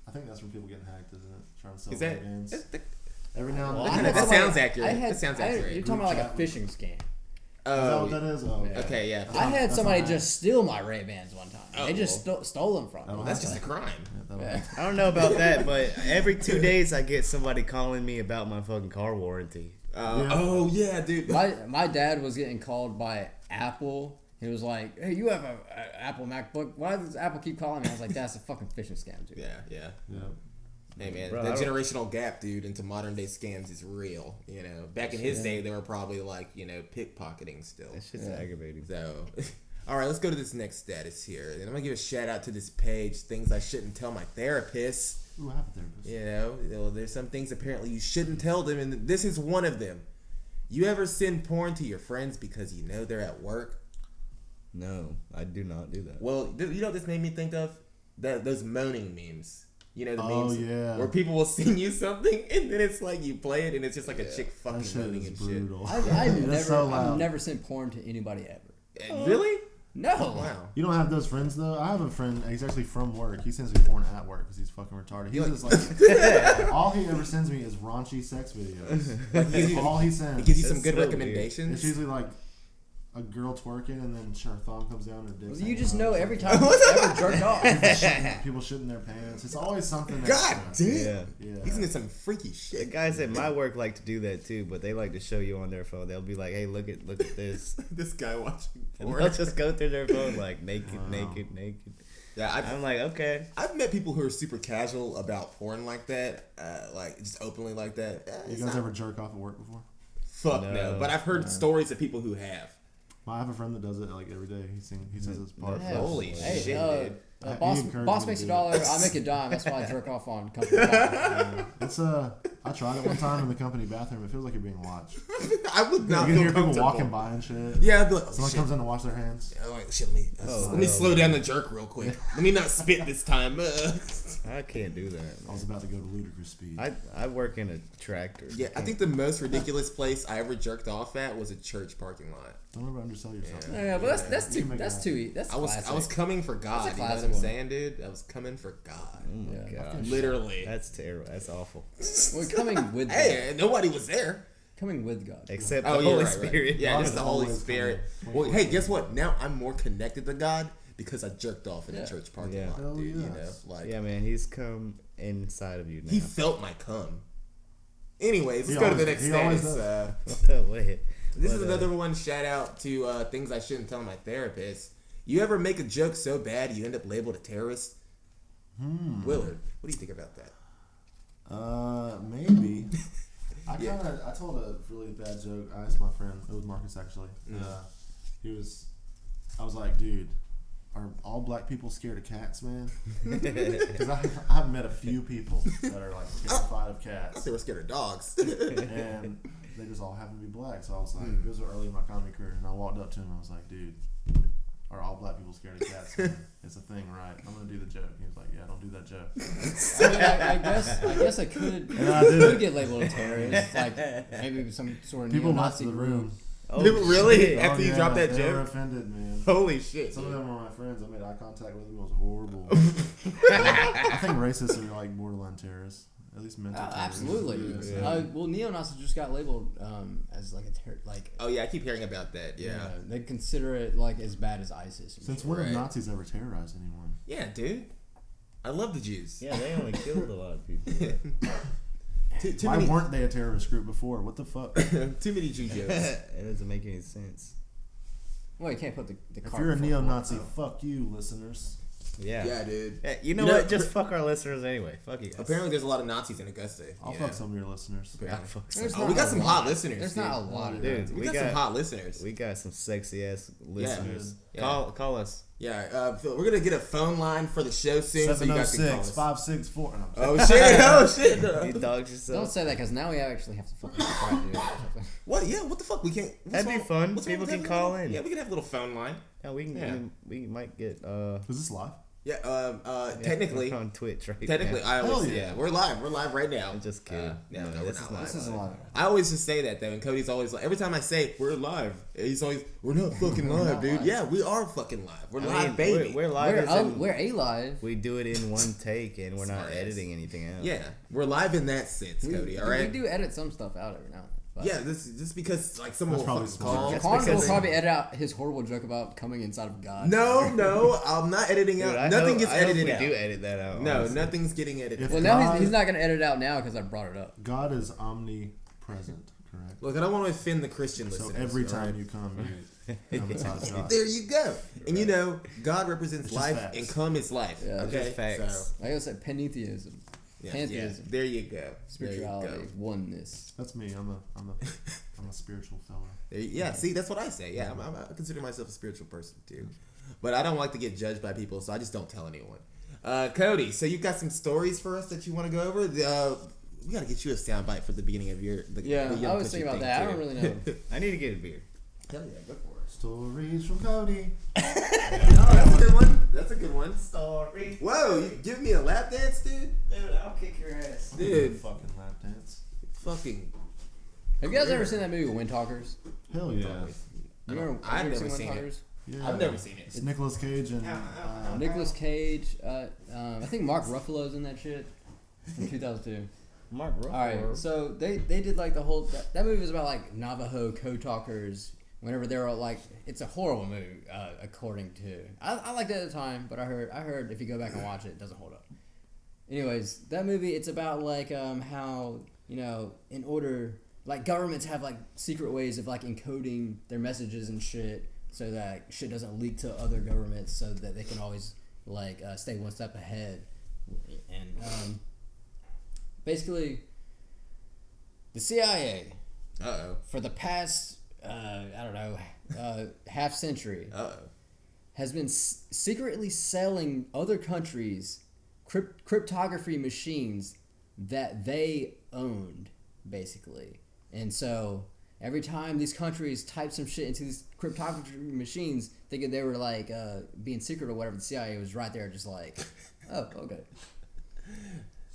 I think that's from people getting hacked, isn't it? Trying to sell Is that? Ray-Bans. That Every now and Well, then. I that had sounds somebody- accurate. I had- That sounds I- accurate. You're talking about like a Group phishing scam. Is that Oh, what that is? Oh, okay. okay, yeah. I had that's somebody not just steal my Ray Bans one time. Oh, They just stole them from me. Oh, That's just a crime. That'll- Yeah. I don't know about that, but every 2 days I get somebody calling me about my fucking car warranty. Yeah. Oh yeah, dude. My dad was getting called by Apple. He was like, "Hey, you have a Apple MacBook? Why does Apple keep calling me?" I was like, "That's a fucking phishing scam, dude." Yeah, yeah. Yeah. Hey man, Bro, the I don't- generational gap, dude, into modern day scams is real. You know, back in his day, they were probably like, pickpocketing still. That shit's Yeah. aggravating. So, all right, let's go to this next status here, and I'm gonna give a shout out to this page. Things I shouldn't tell my therapist. Ooh, I have a therapist. There's some things apparently you shouldn't tell them, and this is one of them. You ever send porn to your friends because you know they're at work? No, I do not do that. Well, you know what this made me think of? Those moaning memes. The Oh, memes yeah. where people will send you something and then it's like you play it and it's just like a chick That fucking shit moaning is and brutal. I've That's never so loud. I've never sent porn to anybody ever. shit. Really? No. Wow. You don't have those friends though. I have a friend. He's actually from work. He sends me porn at work because he's fucking retarded. He's just like all he ever sends me is raunchy sex videos. That's all he sends. It gives you some That's good so weird. recommendations. It's usually like a girl twerking and then her thumb comes down and her dick's You hanging just out. know It's every like- time you ever jerked off. People shitting their pants. It's always something. God extra. damn. Yeah. He's into some freaky The shit. guys at my work like to do that too, but they like to show you on their phone. They'll be like, "Hey, look at this," This guy watching and porn. they'll just go through their phone like naked. Yeah, I'm like, okay. I've met people who are super casual about porn like that, like just openly like that. You guys ever jerk off at work before? Fuck no. No. But I've heard stories of people who have. I have a friend that does it like every day. He says it's part. Yeah. Holy Hey, shit, dude. boss, He encouraged boss me makes to a do dollar. it. I make a dime. That's why I jerk off on company. Time. It's I tried it one time in the company bathroom. It feels like you're being watched. I would not You can feel hear people comfortable. walking by and shit. Yeah, I'd be like, oh, Someone shit. comes in to wash their hands. I'm like, shit, let me slow down the jerk real quick. Let me not spit this time. I can't do that. I was about to go to ludicrous speed. I work in a tractor. Yeah, I think the most ridiculous place I ever jerked off at was a church parking lot. Don't ever undersell yourself. Yeah, but that's You too make that's that too that's I was classic. coming for God. That's a You know what classic I'm one. saying, dude? I was coming for God. Oh my Yeah. gosh, Literally. that's terrible. That's awful. We're coming with Hey, nobody was there. God. Coming with God. Except Oh, the yeah, Holy right, Spirit. Right. Yeah, God just is the Holy always Spirit. coming. Well, hey, guess what? Now I'm more connected to God because I jerked off in Yeah. a church parking Yeah. lot, Hell dude. You yes. know, like Yeah, man, he's come inside of you now. he felt my cum. Anyways, let's He go to the always- next he always status. Wait. This But, is another one. Shout out to things I shouldn't tell my therapist. You ever make a joke so bad you end up labeled a terrorist? Willard, what do you think about that? Maybe. I Yeah. I told a really bad joke. I asked my friend. It was Marcus actually. I was like, dude, are all black people scared of cats, man? Because I've met a few people that are like terrified of I thought cats, they were scared of dogs. and they just all happen to be black. So I was like, it was early in my comedy career, and I walked up to him. I was like, dude, are all black people scared of cats? Man? It's a thing, right? I'm gonna do the joke. He was like, yeah, don't do that joke. I mean, I guess I could I did it. get labeled a terrorist, like maybe some sort of People neo-Nazi left the group. room. Oh, People really? shit. After you dropped that they were joke? offended, man. Holy shit. Some of dude. them were my friends. I made eye contact with them. It was horrible. I think racists are like borderline terrorists. At least mental terrorists. Absolutely. Yeah. Well, neo-Nazis just got labeled as like a Oh yeah, I keep hearing about that. Yeah. they consider it like as bad as ISIS. Since when have Right. Nazis ever terrorized anyone? Yeah, dude. I love the Jews. Yeah, they only killed a lot of people. Too Why many, weren't they a terrorist group before? What the fuck? too many Jew jokes. It doesn't make any sense. Well, you can't put the If cart you're a before the neo-Nazi, horse. fuck you, listeners. Yeah. Yeah, dude. Yeah, you know You know, what? Just fuck our listeners anyway. Fuck you guys. Apparently, there's a lot of Nazis in Augusta. I'll you fuck know? some of your listeners. Ah, fuck There's Oh, not we got a some lot. hot listeners. There's dude. not a lot of Dude, that. We got some hot listeners. We got some sexy ass listeners. Yeah. Call us. Yeah, Phil, we're gonna get a phone line for the show soon, so you guys can call us. 706-564. No, Oh shit! Oh shit! You dogged Don't yourself. say that because now we actually have to fucking try to do it or something. What? Yeah, what the fuck? We can't. That'd be fun. People can call in. Yeah, we can have a little phone line. Yeah, we can. Yeah. We might get. Is this live? Yeah, technically, we're on Twitch right technically, now. I always Hell yeah. we're live. We're live right now. I'm just kidding. No, No, we're this not is not live. This is a lot. I always just say that though, and Cody's always like, every time I say we're live, he's always, we're not fucking live, not dude. live. Yeah, we are fucking live. We're I live, mean, baby. We're live. We're alive. We do it in one take, and we're not Smart ass. editing anything out. Yeah, we're live in that sense, Cody. All right. We do edit some stuff out every now and then. But Yeah, this just because like someone will That's fucking probably call. smart. Quan will because- probably edit out his horrible joke about coming inside of God. No, I'm not editing Dude, out. I Nothing hope- gets I hope edited we out. do edit that out. No, honestly. nothing's getting edited. If Well, now God- he's not going to edit it out now because I brought it up. God is omnipresent, correct? Look, I don't want to offend the Christian So listeners. every all time right? you come, you emphasize God. There you go. And you know, God represents It's just life, facts. and come is life. Yeah, okay, just facts. So, Like I said, pantheism, yeah, pantheism, yeah, there you go. spirituality, There you go. oneness. That's me. I'm a spiritual fella. Yeah, see, that's what I say. Yeah, I consider myself a spiritual person too, but I don't like to get judged by people, so I just don't tell anyone. Cody, so you got some stories for us that you want to go over? We got to get you a soundbite for the beginning of your. Yeah, the Young I was Country thinking about thing, that. I too. don't really know. I need to get a beer. Hell yeah, go for it. Stories from Cody. Oh, that's a good one. That's a good one. Story. Whoa, you give me a lap dance, dude? Dude, I'll kick your ass. Dude, Fucking lap dance. fucking. Have you guys ever seen that movie Wind Talkers? Hell yeah. You remember, I've have you never ever seen Wind it. Talkers? Yeah. I've never seen it. It's Nicolas Cage and Nicolas Cage. I think Mark Ruffalo's in that shit from 2002. Mark Ruffalo. All right, so they did like the whole that movie was about like Navajo code talkers. Whenever they were like, it's a horrible movie according to I liked it at the time, but I heard if you go back and watch it, it doesn't hold up. Anyways, that movie, it's about like how, you know, in order, like governments have like secret ways of like encoding their messages and shit so that shit doesn't leak to other governments so that they can always like stay one step ahead. And basically the CIA for the past half century has been secretly selling other countries cryptography machines that they owned, basically. And so every time these countries type some shit into these cryptography machines, thinking they were like being secret or whatever, the CIA was right there, just like, oh, okay.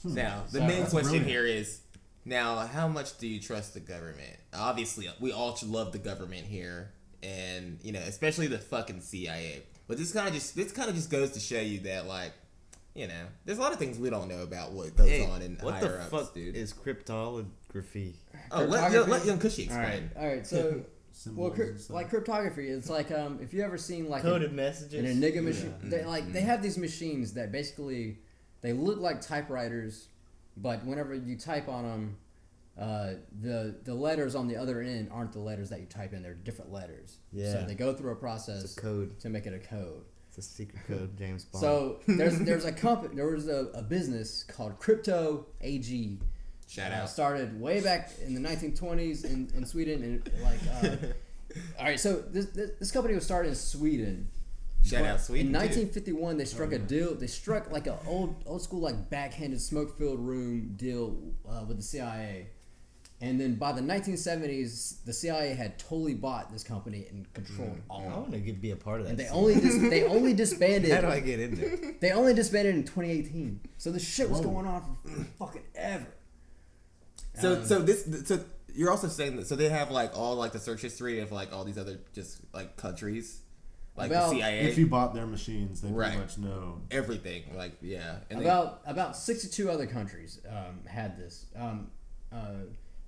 Now, the main question here is, now, how much do you trust the government? Obviously, we all should love the government here, and you know, especially the fucking CIA. But this kind of just goes to show you that, like, you know, there's a lot of things we don't know about what goes on in what higher the ups, fuck dude. is cryptography? Oh, let young Cushy All explain. right. So, symbols and stuff. like cryptography, it's like if you ever seen like Coded messages. an Enigma machine, they have these machines that basically they look like typewriters, but whenever you type on them, the letters on the other end aren't the letters that you type in; they're different letters. Yeah. So they go through a process It's a code. to make it a code. It's a secret code, James Bond. So there's a company, there was a business called Crypto AG. Shout out. Started way back in the 1920s in Sweden, and like, all right. So this company was started in Sweden. Shout out Sweden. In too. 1951, they struck a deal. They struck like an old school like backhanded smoke-filled room deal with the CIA. And then by the 1970s, the CIA had totally bought this company and controlled all I of it. want to be a part of that. And they scene. only disbanded. How do I get in there? They only disbanded in 2018. So this shit was going on for fucking ever. So you're also saying that, so they have like all like the search history of like all these other just like countries, like About- the CIA. If you bought their machines, they Right. pretty much know. Everything, like, yeah. And About 62 other countries had this.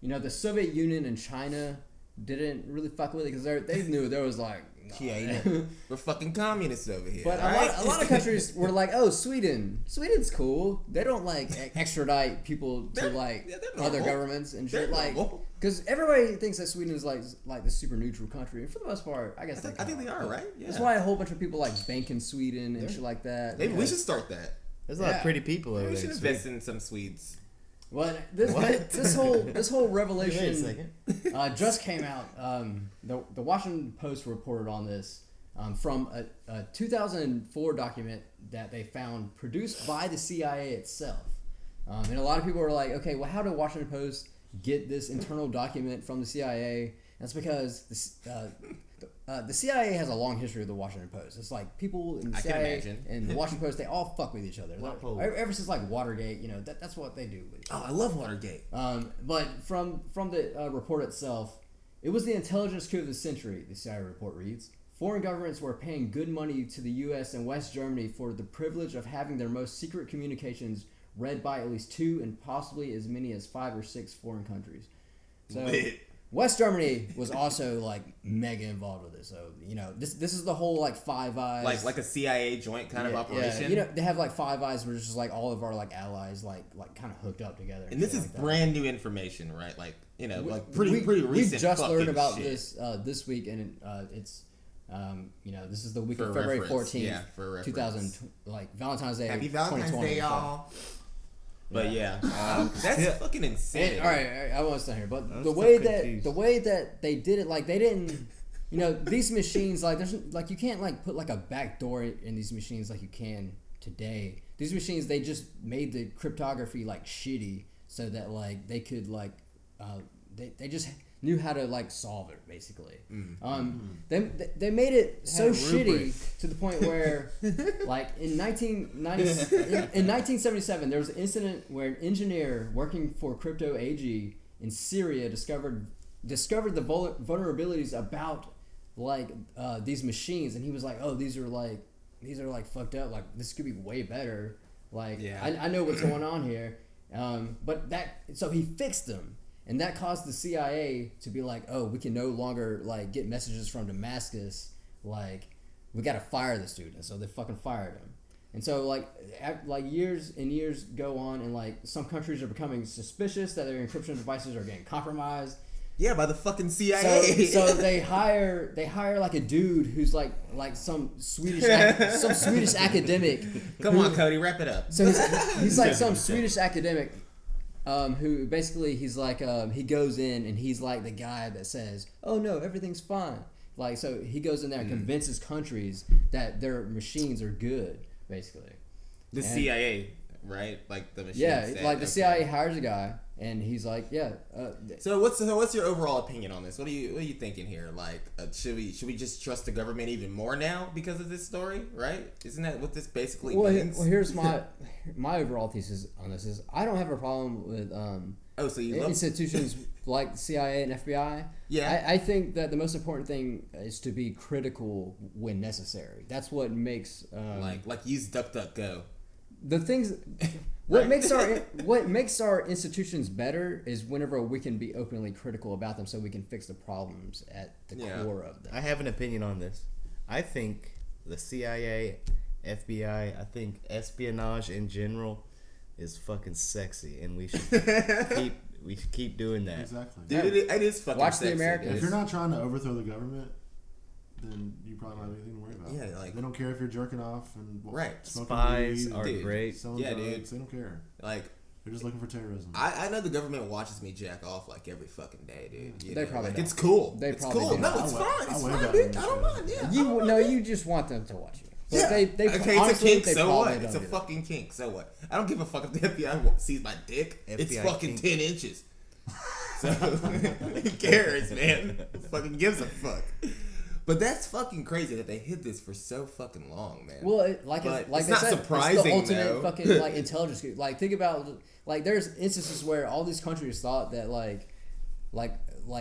You know, the Soviet Union and China didn't really fuck with it because they knew there was like, we're fucking communists over here. but right? a lot of countries were like, oh, Sweden's cool. They don't like extradite people to like they're other normal. governments and shit. They're Like, normal. because everybody thinks that Sweden is like the super neutral country, and for the most part, I guess I think they are, right? Yeah. That's why a whole bunch of people like bank in Sweden and shit like that. Maybe we because- should start that. There's a lot of pretty people over We there. should in invest Sweden. in some Swedes. Well, this whole revelation Wait a second. just came out. The Washington Post reported on this from a 2004 document that they found produced by the CIA itself. And a lot of people were like, okay, well, how did Washington Post get this internal document from the CIA? That's because the CIA has a long history with the Washington Post. It's like people in the I can CIA imagine. and the Washington Post, they all fuck with each other. Like, ever since like Watergate, you know, that's what they do with each other. Oh, I love Watergate. But from the report itself, it was the intelligence coup of the century, the CIA report reads. Foreign governments were paying good money to the U.S. and West Germany for the privilege of having their most secret communications read by at least 2 and possibly as many as 5 or 6 foreign countries. So West Germany was also like mega involved with it. So, you know, this is the whole like Five Eyes. Like a CIA joint kind of operation. Yeah, you know, they have like Five Eyes where it's just like all of our like allies like kind of hooked up together. And this shit is like that. brand new information, right? Like, you know, like pretty recent. We just fucking learned about shit. this week, and it's you know, this is the week For of February reference, 14th, yeah, for reference. 2000, like Valentine's Day. Happy Valentine's 2020. Day, y'all. But yeah, that's fucking insane. And, all right, I won't stay here, but I'm the still way confused. that they did it, like they didn't, you know, these machines, like there's like you can't like put like a back door in these machines like you can today. These machines, they just made the cryptography like shitty so that like they could like they just knew how to like solve it basically. They made it so shitty to the point where like in 1977 there was an incident where an engineer working for Crypto AG in Syria discovered the vulnerabilities about these machines, and he was like, oh, these are like fucked up. Like this could be way better. Like I know what's going on here. So he fixed them, and that caused the CIA to be like, oh, we can no longer like get messages from Damascus. Like we gotta fire this dude, and so they fucking fired him. And so like years and years go on, and like some countries are becoming suspicious that their encryption devices are getting compromised. Yeah, by the fucking CIA. So they hire like a dude who's like some Swedish academic. Come on, Cody, wrap it up. So he's like some Swedish academic who basically he's like he goes in and he's like the guy that says, oh no, everything's fine. Like so he goes in there and convinces countries that their machines are good, basically. The CIA, right? Like the machines. Yeah, like the CIA hires a guy. And he's like, yeah. So what's your overall opinion on this? What are you thinking here? Like, should we just trust the government even more now because of this story? Right? Isn't that what this basically means? Well, here's my overall thesis on this is I don't have a problem with so you love institutions like the CIA and FBI. Yeah. I think that the most important thing is to be critical when necessary. That's what makes like use DuckDuckGo. The things. What makes our institutions better is whenever we can be openly critical about them, so we can fix the problems at the core of them. I have an opinion on this. I think the CIA, FBI, I think espionage in general is fucking sexy, and we should keep doing that. Exactly. Dude, it is fucking Watch sexy. the Americans. If you're not trying to overthrow the government, then you probably don't have anything to worry about. Yeah, like they don't care if you're jerking off and smoking Spies weed are and great. selling drugs. Dude. They don't care. Like they're just looking for terrorism. I know the government watches me jack off like every fucking day, dude. You They know, probably like don't. it's cool. They It's probably cool. don't. No, it's I fine. It's worry fine, about dude. them I don't mind. Yeah. You just want them to watch you. But Yeah. they Okay, honestly, it's a kink. they So probably what? don't It's a do that. fucking kink. So what? I don't give a fuck if the FBI sees my dick. It's FBI fucking kink. 10 inches. So who cares, man? Who fucking gives a fuck? But that's fucking crazy that they hid this for so fucking long, man. Well, But like it's I not said, surprising, it's the ultimate though. fucking like intelligence. Like think about like there's instances where all these countries thought that like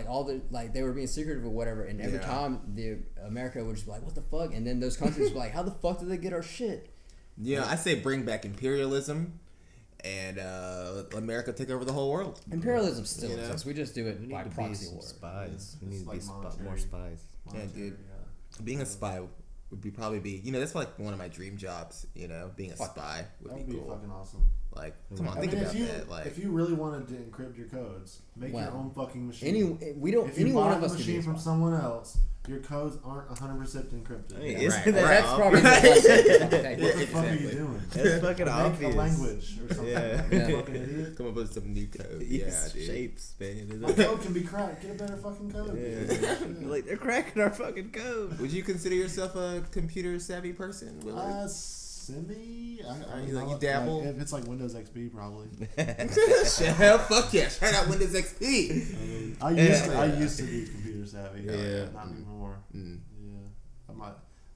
all the like they were being secretive or whatever, and every Yeah. time the America would just be like, what the fuck, and then those countries would be like, how the fuck did they get our shit? Yeah, I say bring back imperialism and let America take over the whole world. Imperialism still You know? exists. We just do it We need by to be proxy some war. spies. We It's need to like be monetary. more spies. Yeah, dude. Being a spy would be probably that's like one of my dream jobs. You know, being a spy That would would be be cool. fucking awesome. Like, come on, I think mean, about if you that. Like, if you really wanted to encrypt your codes, make your Wow. own fucking machine. If you Any buy one a of us could be machine a from spy. someone else, your codes aren't 100% encrypted. I mean, What isn't That's that probably obvious? the fuck are you Exactly. doing? That's fucking Make obvious. a language or something. Yeah. You fucking idiot. come up with some new code. Yeah, Yeah, dude. shapes, man. My code can be cracked. Get a better fucking code. Yeah. Like they're cracking our fucking code. Would you consider yourself a computer savvy person, Willard? Semi. You dabble? If it's like Windows XP, probably. Hell, fuck yeah! Shout out Windows XP. I used to be computer savvy. Yeah. Not anymore. Mm. Yeah.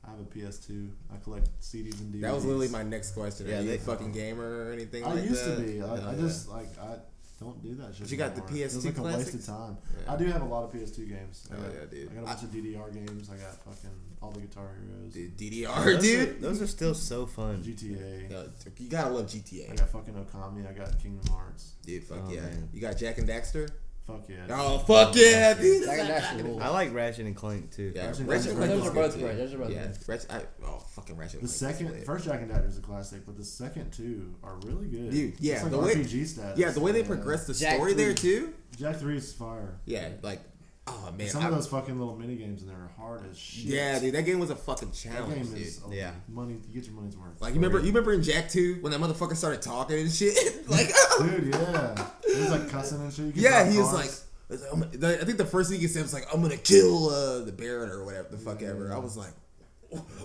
I have a PS2. I collect CDs and DVDs. That was literally my next question. Yeah, Are you they- a fucking gamer or anything I like that? used to be. I Yeah. just I don't do that shit. But you got the anymore. It was PS2 like a waste of classics? time. Yeah. I do have a lot of PS2 games. Oh, yeah, dude. I got a bunch of DDR games. I got fucking all the Guitar Heroes. Dude, DDR, dude. Those are still so fun. GTA. Yo, you gotta love I GTA, got fucking Okami. I got Kingdom Hearts. dude. Fuck Oh, yeah. man. You got Jack and Daxter. Fuck yeah. Oh fuck yeah, dude. That can actually rule. I like Ratchet and Clank too. Yeah, Ratchet and Ratchet Clank and is Those are Clank both is great. good. Those are both Yeah, good. fucking Ratchet. The and Clank is second, lit. first Jak and Daxter is a classic, but the second two are really good. Dude, yeah, it's like the way- RPG status. Yeah, the way they progress the Jack story there 3. too. Jak 3 is fire. Yeah, like, oh man, Some of those fucking little mini games in there are hard as shit. yeah, dude, that game was a fucking That challenge, game dude. is Yeah. money. You get your money's worth. Like you remember in Jack 2 when that motherfucker started talking and shit. Like, Dude, yeah, he was like cussing and shit. You could yeah, drive he was cars. like, I think the first thing he said was like, "I'm gonna kill the Baron" or whatever the fuck ever. I was like,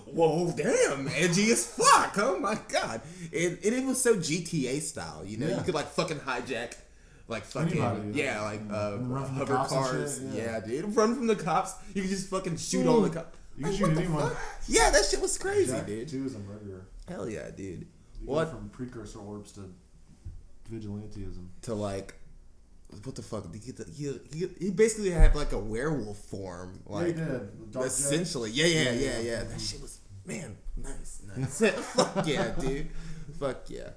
whoa, damn, edgy as fuck. Oh my god, it was so GTA style, you know. Yeah. You could like fucking hijack. Like fucking Anybody, yeah, like run from the hover cops and cars, shit, yeah. yeah. Dude, run from the cops. You can just fucking shoot all the cops. You can shoot anyone. Yeah, that shit was crazy, Jak dude. 2 is a murderer. Hell yeah, dude. You What go from precursor orbs to vigilantism. to like what the fuck? He basically had like a werewolf form. Like, he did. Dark essentially. Yeah. That shit was, man, nice. Fuck yeah, dude. Fuck yeah.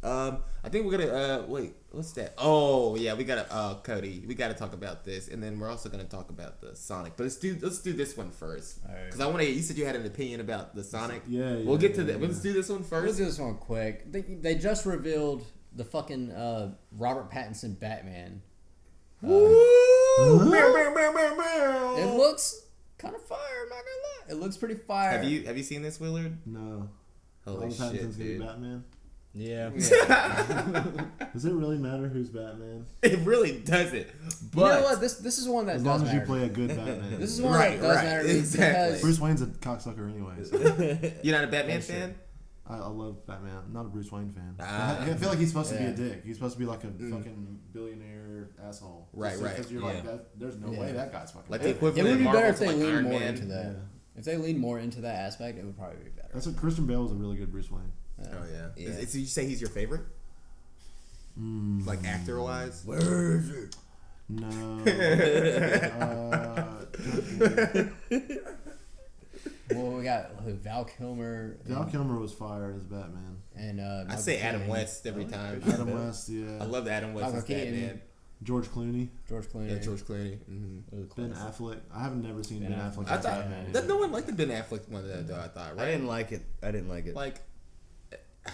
I think we're gonna wait. What's that? Oh yeah, we gotta Cody. We gotta talk about this, and then we're also gonna talk about the Sonic. But let's do this one first, because I want to. You said you had an opinion about the Sonic. Yeah. We'll get to that. Let's do this one Let's first. do this one quick. They just revealed the fucking Robert Pattinson Batman. It looks kind of fire. I'm not gonna lie. It looks pretty fire. Have you seen this, Willard? No. Holy Robert shit, Pattinson's gonna be dude. Batman. Yeah. Does it really matter who's Batman? It really doesn't. But You know what? This is one that As does long as you matter. play a good Batman. This is one Right, that does right, matter to me exactly. because Bruce Wayne's a cocksucker anyway. So you're not a Batman fan? I love Batman. I'm not a Bruce Wayne fan. Ah. I feel like he's supposed to be Yeah. a dick. He's supposed to be like a fucking billionaire asshole. Right, right. Because you're like, there's no way that guy's fucking. Like the Batman. it equivalent would be of better Marvel if they to, like, leaned Iron more Man. into that. Yeah. If they leaned more into that aspect, it would probably be better. That's what Christian Bale was a really good Bruce Wayne. Oh yeah. Yeah. So you say he's your favorite? Like actor wise? Where is it? No. Well, we got Val Kilmer. Val Kilmer was fire as Batman. And I say Adam West every time. Adam West, yeah. I love Adam West Michael as Keaton. Batman. George Clooney. George Clooney. Yeah, George Clooney. Mm-hmm. Ben Affleck. I haven't never seen Ben Affleck. I as thought Batman. that no one liked the Ben Affleck one though. I thought, right? I didn't like it. Like.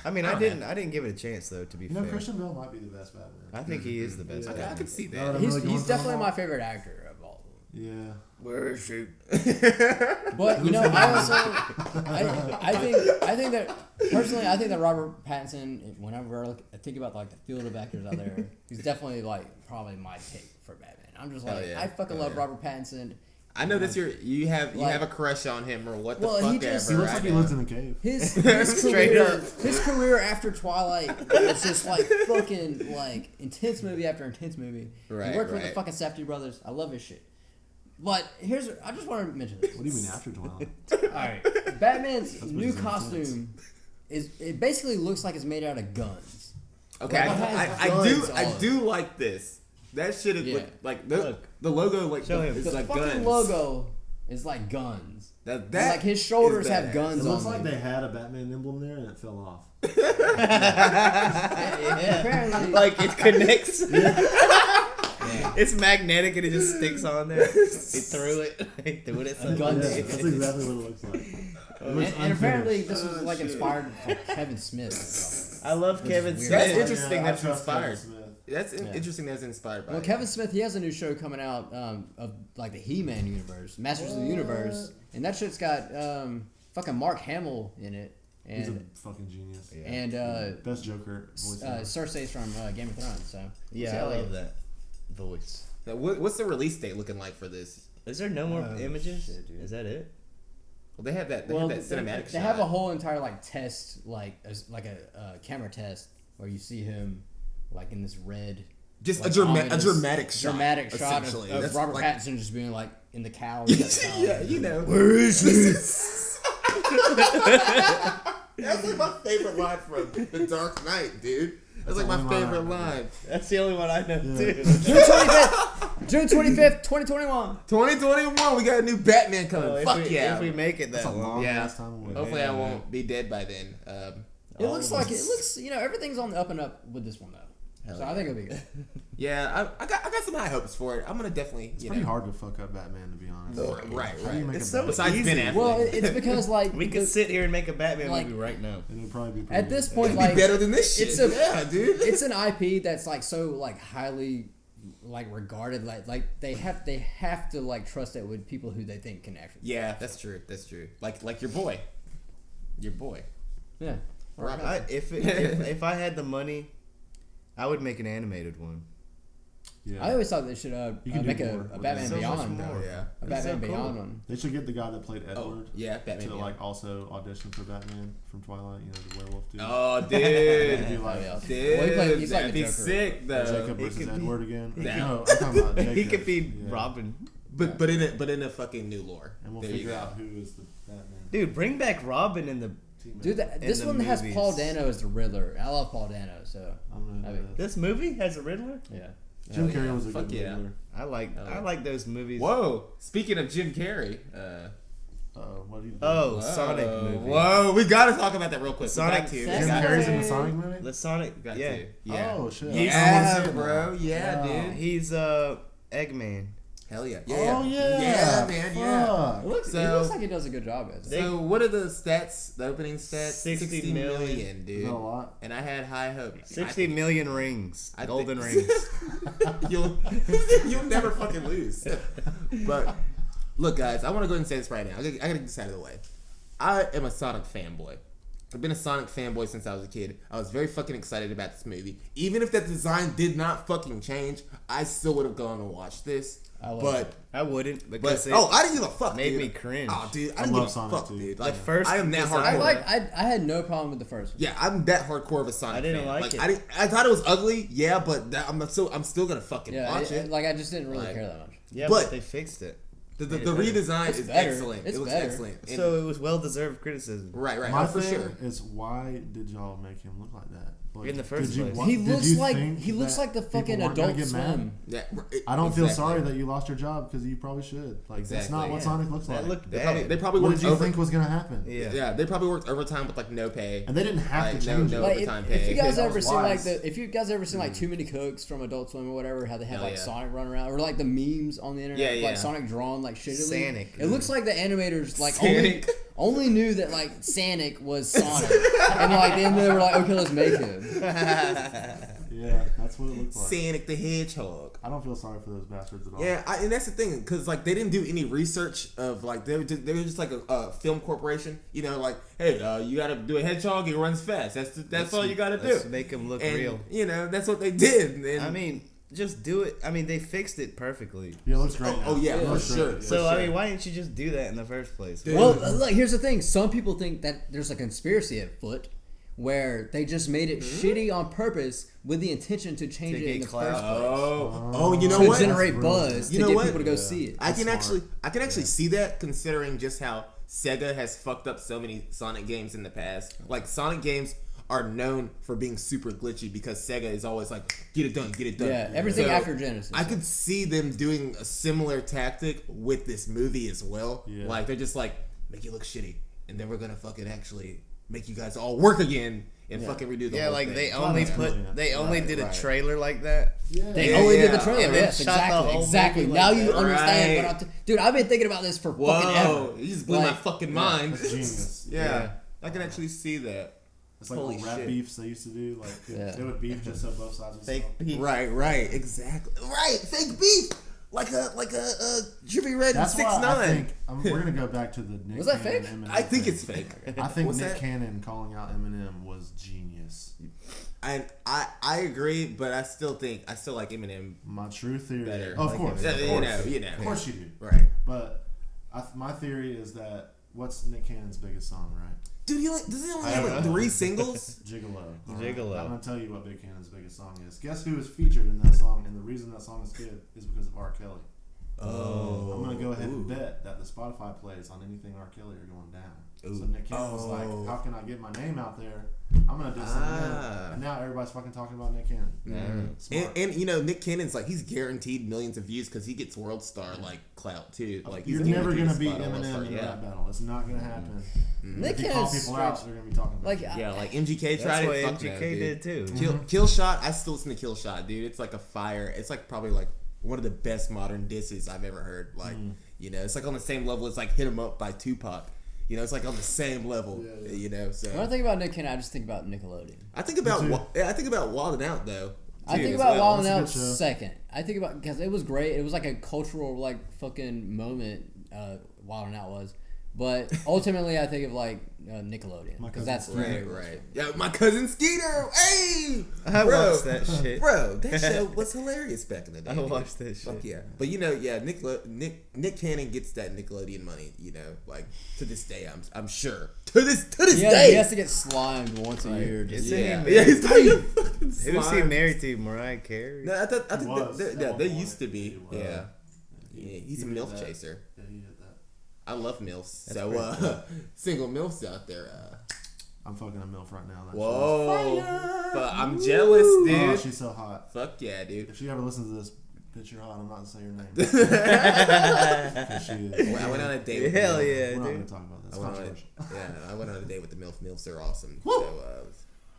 I mean, I didn't give it a chance though. To be You know, fair, Christian Bale might be the best Batman. I think he is the best. Yeah. Okay, I Batman. can see Now that. that I'm really going He's for definitely him. my favorite actor of all of them. Yeah. Where is she? But you know, I also I think that personally, I think that Robert Pattinson, whenever I think about like the field of actors out there, he's definitely like probably my pick for Batman. I'm just like, yeah. I fucking Hell love yeah. Robert Pattinson. I know that you have Like- a crush on him or what the Well, fuck he just- He ever. looks like he I know. lives in a cave. His Straight career, up. his career after Twilight was just like fucking like intense movie after intense movie. Right, he worked with right. the fucking Safdie brothers. I love his shit. But I just want to mention this. What do you mean after Twilight? Alright, Batman's what new he's intense. costume it basically looks like it's made out of guns. Okay, Like, it has I guns do on do like this. That shit is Yeah. like the Look. logo like Show him. is The like fucking guns. logo is like guns. That And, like his is shoulders have badass. guns It on looks like them. they had a Batman emblem there and it fell off. Apparently, Like it connects. It's magnetic and it just sticks on there. He threw it. He threw it at gun Yeah, somebody. that's exactly what it looks like. It looks and apparently unfinished. this was like inspired from Kevin Smith. or something. I love Kevin weird. Smith. That's Yeah, interesting. I That's trust Kevin inspired. Smith. That's interesting. That's inspired by. Well, it. Kevin Smith, he has a new show coming out of like the He-Man universe, Masters of the Universe, and that shit's got fucking Mark Hamill in it, He's a and fucking genius. and Best Joker voice. Cersei's from Game of Thrones. So Yeah, see I how love they- that voice. Now, what's the release date looking like for this? Is there no more images? shit, dude. Is that it? Well, they have that. They Well, have that cinematic. they have a whole entire like test, like a camera test where you see him like in this red. just like, a ominous- dramatic shot. Dramatic shot essentially. of That's Robert like, Pattinson just being like in the cowl. Yeah, you know. Where is That's like my favorite line from The Dark Knight, dude. That's like the my only line I favorite know. line. That's the only one I know too. June 25th, 2021. 2021, we got a new Batman coming. Well, Fuck yeah. If we make it That's that a long. long Yeah. ass time away. Hopefully, I won't be dead by then. It looks like everything's on the up and up with this one though. So I think it'll be good. Yeah, I got some high hopes for it. I'm gonna definitely. It's pretty hard to fuck up Batman, to be honest. Right, How do you right. make It's a so Batman? Besides easy. Ben Affleck. Well, it's because like We could sit here and make a Batman like- movie right now. It would probably be pretty at this good. point It'd like be better than this shit. it's a- yeah, dude. it's an IP that's like so like highly like regarded like they have to like trust it with people who they think can actually. Yeah, that's true. That's true. Like your boy. Yeah. Robert. If I had the money, I would make an animated one. Yeah. I always thought they should You can do make more a with Batman that. So much Beyond. more. Yeah. A That's Batman so cool. Beyond one. They should get the guy that played Oh, Edward yeah, Batman. to yeah. like also audition for Batman from Twilight. You know, the werewolf dude. Oh, dude. Do like yeah. Dude, Well, he's like that'd the be Joker. sick though. Jacob He versus could be- Edward again. Yeah. No, I'm talking about Jacob. He could be Yeah. Robin. But in a fucking new lore. And we'll There you figure go. out who is the Batman. Dude, bring back Robin in the. Team Dude, Batman. this the one has movies. Paul Dano as the Riddler. I love Paul Dano, so I'm gonna I do mean, that. This movie has a Riddler. yeah. Jim Carrey was a Fuck good yeah. movie. I like those movies. Whoa! Speaking of Jim Carrey, What do you do? Oh, Sonic movie. Whoa, we gotta talk about that real quick. Sonic Back to Jim Jim Carrey's in the Sonic movie? The Sonic. Got Yeah. to. Yeah. Oh shit. Yeah, bro. Yeah, Wow. dude. He's Eggman. Hell yeah. Oh yeah. Yeah, man. Yeah. Fuck. It looks, So- he looks like he does a good job at it. So what are the stats? The opening stats? 60 million. dude. Is that a lot? And I had high hopes. 60 million rings. I Golden think- rings. You'll never fucking lose. But look, guys, I want to go ahead and say this right now. I gotta get this out of the way. I am a Sonic fanboy. I've been a Sonic fanboy since I was a kid. I was very fucking excited about this movie. Even if that design did not fucking change, I still would have gone and watched this. I love But I wouldn't but because I didn't give a fuck. made dude. me cringe. Oh, dude, I I didn't love give a Sonic, fuck, too. dude. The Like, first I am that design- hardcore. I had no problem with the first one. Yeah, I'm that hardcore of a Sonic. I didn't fan. like it. I thought it was ugly. Yeah, but I'm still gonna fucking Yeah, watch it. like I just didn't really Like- care that much. yeah, but- but they fixed it. The Made it redesign It's is better. excellent. It's it looks better. excellent. And- So it was well-deserved criticism. right, My for thing sure. is, why did y'all make him look like that? Like, In the first did you place. wa- He did looks you like think he looks that like the people fucking weren't gonna Adult get mad? Swim. Yeah, I don't feel exactly. sorry that you lost your job because you probably should. Like that's Exactly, not what yeah. Sonic looks That like. looked They bad. probably What worked did you over. think was gonna happen? Yeah. They probably worked overtime with like no pay. And they didn't have Like, to change no- it. Like overtime if pay. you guys That ever was seen like wise. if you guys ever seen like Too Many Cooks from Adult Swim or whatever, how they have Hell like yeah. Sonic running around or like the memes on the internet, Yeah, of, yeah. like Sonic drawn like shittily. Sonic. It looks like the animators like Sonic. only knew that like Sonic was Sonic, and like then they were like, okay, let's make him. Yeah, that's what it looked like. Sonic the Hedgehog. I don't feel sorry for those bastards at all. Yeah, and that's the thing, because like they didn't do any research of like they were just like a film corporation. You know, like hey, you got to do a hedgehog. It runs fast. That's all you got to Let's do. make him look And, real. You know, that's what they did. And, I mean, just do it. I mean, they fixed it perfectly. Yeah, it looks great. Oh, now. yeah, It for looks sure. great. So I mean, why didn't you just do that in the first place? Well, look, here's the thing. Some people think that there's a conspiracy at foot where they just made it shitty on purpose with the intention to change To it in get the clout. first place. oh, you know To what? generate That's really buzz You to know get what? people to go Yeah. see it. I can smart. actually see that, considering just how Sega has fucked up so many Sonic games in the past. Like Sonic games are known for being super glitchy because Sega is always like, get it done. Yeah, everything So, after Genesis. I could see them doing a similar tactic with this movie as well. Yeah. Like they're just like, make it look shitty, and then we're gonna fucking actually make you guys all work again and fucking redo the Yeah, whole like thing. they only that's put brilliant. they only Right, did a right. trailer like that. Yeah. They Yeah, only did the yeah. trailer. And then Yes, shot the exactly. whole Exactly. movie Now like you that. understand what Right. I'm dude, I've been thinking about this for fucking ever. Whoa, you just blew my Like, fucking mind. That's genius. Yeah, I can actually see that. It's like Holy the rap shit. beefs they used to do. Like Yeah. they would beef just so both sides would Fake sell. beef. Right, exactly. Right, fake beef, like a Trippie Red and That's why I 6ix9ine. think we're gonna go back to the Nick Was that Cannon fake? Eminem I think thing. it's fake. I think What's Nick that? Cannon calling out Eminem was genius. And I agree, but I still like Eminem My true theory. better. Of Like, course, you of know, course. you know. Of course you do. Right, But my theory is that what's Nick Cannon's biggest song, right? dude. Does he only I have don't like know. 3 singles? Gigolo. All Gigolo. I'm gonna tell you what Big Cannon's biggest song is. Guess who is featured in that song? And the reason that song is good is because of R. Kelly. Oh, I'm gonna go ahead and ooh. bet that the Spotify plays on anything R. Kelly are going down. So Ooh. Nick Cannon was like, Oh. "How can I get my name out there? I'm gonna do something." Ah. And now everybody's fucking talking about Nick Cannon. Smart. And you know, Nick Cannon's like he's guaranteed millions of views because he gets world star like clout too. Like he's You're never guaranteed gonna beat spot on World Star, Eminem in a yeah. rap battle. It's not gonna happen. Nick If you call Cannon's people out, strange. they're gonna be talking about Like, you. Yeah, like MGK That's tried what it. Fuck MGK no, dude. did too. Kill Shot. I still listen to Kill Shot, dude. It's like a fire. It's like probably like one of the best modern disses I've ever heard. Like you know, it's like on the same level as like Hit 'Em Up by Tupac. You know, it's like on the same level. Yeah. You know, so When I think about Nick Cannon, I just think about Nickelodeon. I think about Me too. I think about Wildin' Out though. I too, think as about well. Wild 'N That's a Out good show. second. I think about because it was great. It was like a cultural like fucking moment. Wild 'N Out was, but ultimately I think of like Nickelodeon My because cousin that's Right, right. Yeah, my cousin Skeeter. Hey, I bro. watched that shit. Bro, that show was hilarious back in the day. I dude. watched that shit. Fuck yeah. But you know, yeah, Nick Cannon gets that Nickelodeon money. You know, like to this day, I'm sure. To this Yeah, day. he has to get slimed once a year. Just, Isn't he yeah, married? yeah, he's got your fucking Who's he slime. married to? Mariah Carey? No, I think was. they At one used to point, be. he was. Yeah. Yeah, he's a He did MILF that. chaser. Yeah, he did that. I love MILFs. That's So pretty cool. single MILFs out there. I'm fucking a MILF right now. Whoa. But I'm jealous, Oh, dude. she's so hot. Fuck yeah, dude. If she ever listens to this, bitch, you're hot. I'm not gonna say your name. 'Cause she is. I went on a date with Hell the MILF. yeah, We're not gonna dude. talk about this. I went on Controversial. I went on a date with the MILF. MILFs are awesome. So,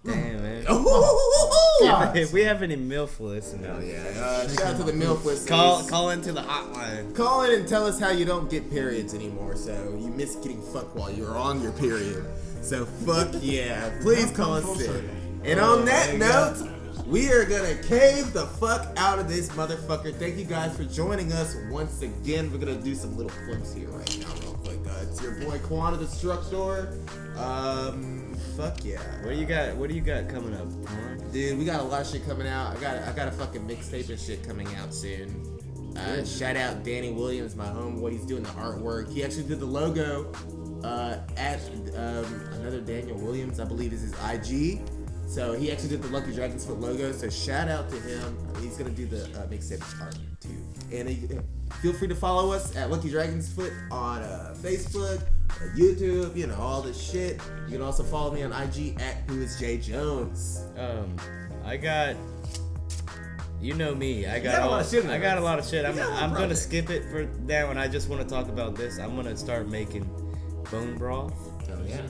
Damn, man. God. If we have any MILF listeners, hell yeah. Shout out to the MILF listeners. call into the hotline. Call in and tell us how you don't get periods anymore. So you miss getting fucked while you're on your period. So fuck yeah. Please call us in. And on that note, we are gonna cave the fuck out of this motherfucker. Thank you guys for joining us once again. We're gonna do some little plugs here right now, real quick. It's your boy Quan, the Destructor. Fuck yeah. What do you got coming up, Quan? Dude, we got a lot of shit coming out. I got a fucking mixtape and shit coming out soon. Shout out Danny Williams, my homeboy. He's doing the artwork. He actually did the logo at another Daniel Williams, I believe is his IG. So he actually did the Lucky Dragon's Foot logo. So shout out to him. He's gonna do the mixtape art too. And feel free to follow us at Lucky Dragon's Foot on Facebook, YouTube, you know, all this shit. You can also follow me on IG at whoisjjones. I got. You know me. I got got a lot of shit in I there. got a lot of shit. I'm Yeah, gonna probably. skip it for now, and I just want to talk about this. I'm gonna start making bone broth. Oh yeah.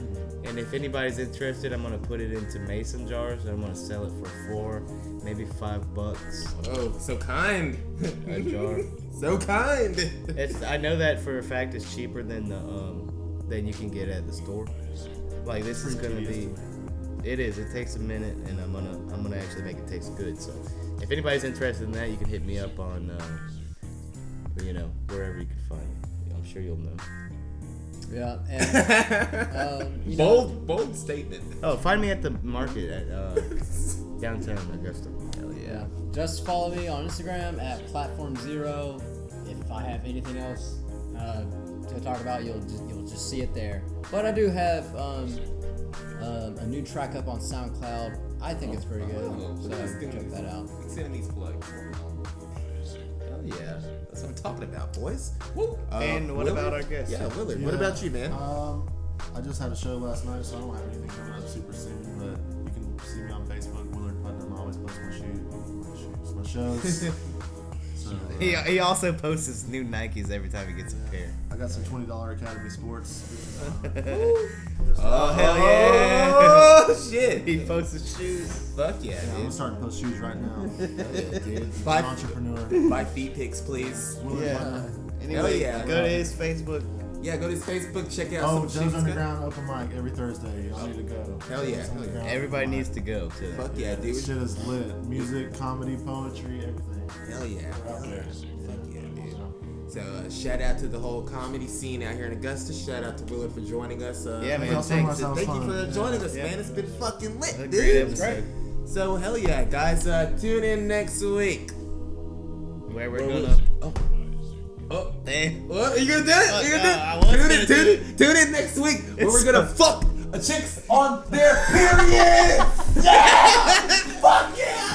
And if anybody's interested, I'm gonna put it into mason jars. And I'm gonna sell it for $4, maybe $5 Oh, so kind. a jar. So kind. I know that for a fact. It's cheaper than than you can get at the store. Like this is gonna be. It is. It takes a minute, and I'm gonna actually make it taste good. So if anybody's interested in that, you can hit me up on wherever you can find me. I'm sure you'll know. Yeah, and Bold statement. Oh, find me at the market at downtown Augusta. Hell yeah. yeah, just follow me on Instagram at Platform0. If I have anything else to talk about, you'll just see it there. But I do have a new track up on SoundCloud. I think it's pretty good, so check that out. Sending these plugs. Hell yeah. That's what I'm talking about, boys. Woo. And what about our guest? Yeah, Willard. What about you, man? I just had a show last night, so I don't have anything coming up super soon. But you can see me on Facebook, Willard Putnam. I always post my shows. So, He also posts his new Nikes every time he gets a pair. I got some $20 Academy Sports. Oh hell yeah! Oh shit. He posts his shoes. Fuck yeah, Yeah, I'm dude. gonna start to post shoes right now. Dude. I'm an entrepreneur. Buy feet pics, please. Willard Yeah. Putnam. Anyway, yeah. go to his Facebook. Yeah, go to his Facebook, check out Oh, some Joe's shit. Underground open mic every Thursday. Y'all need to go. Hell yeah. Joe's Underground Everybody open needs mic. to go to that. Fuck yeah, This dude. shit is lit. Music, comedy, poetry, everything. Hell yeah. We're out there. Fuck yeah, dude. So shout out to the whole comedy scene out here in Augusta. Shout out to Willard for joining us. Yeah, man. y'all so much. Thanks. That was Thank you fun. for joining us, Yeah. man. It's been fucking lit, A dude. great episode. So hell yeah, guys. Tune in next week. Where we're Where gonna. Oh. Damn. What? Are you gonna do it? You No, I gonna was do gonna it? do it. Tune in next week where we're gonna fuck a chicks on their periods. Yeah! Fuck yeah!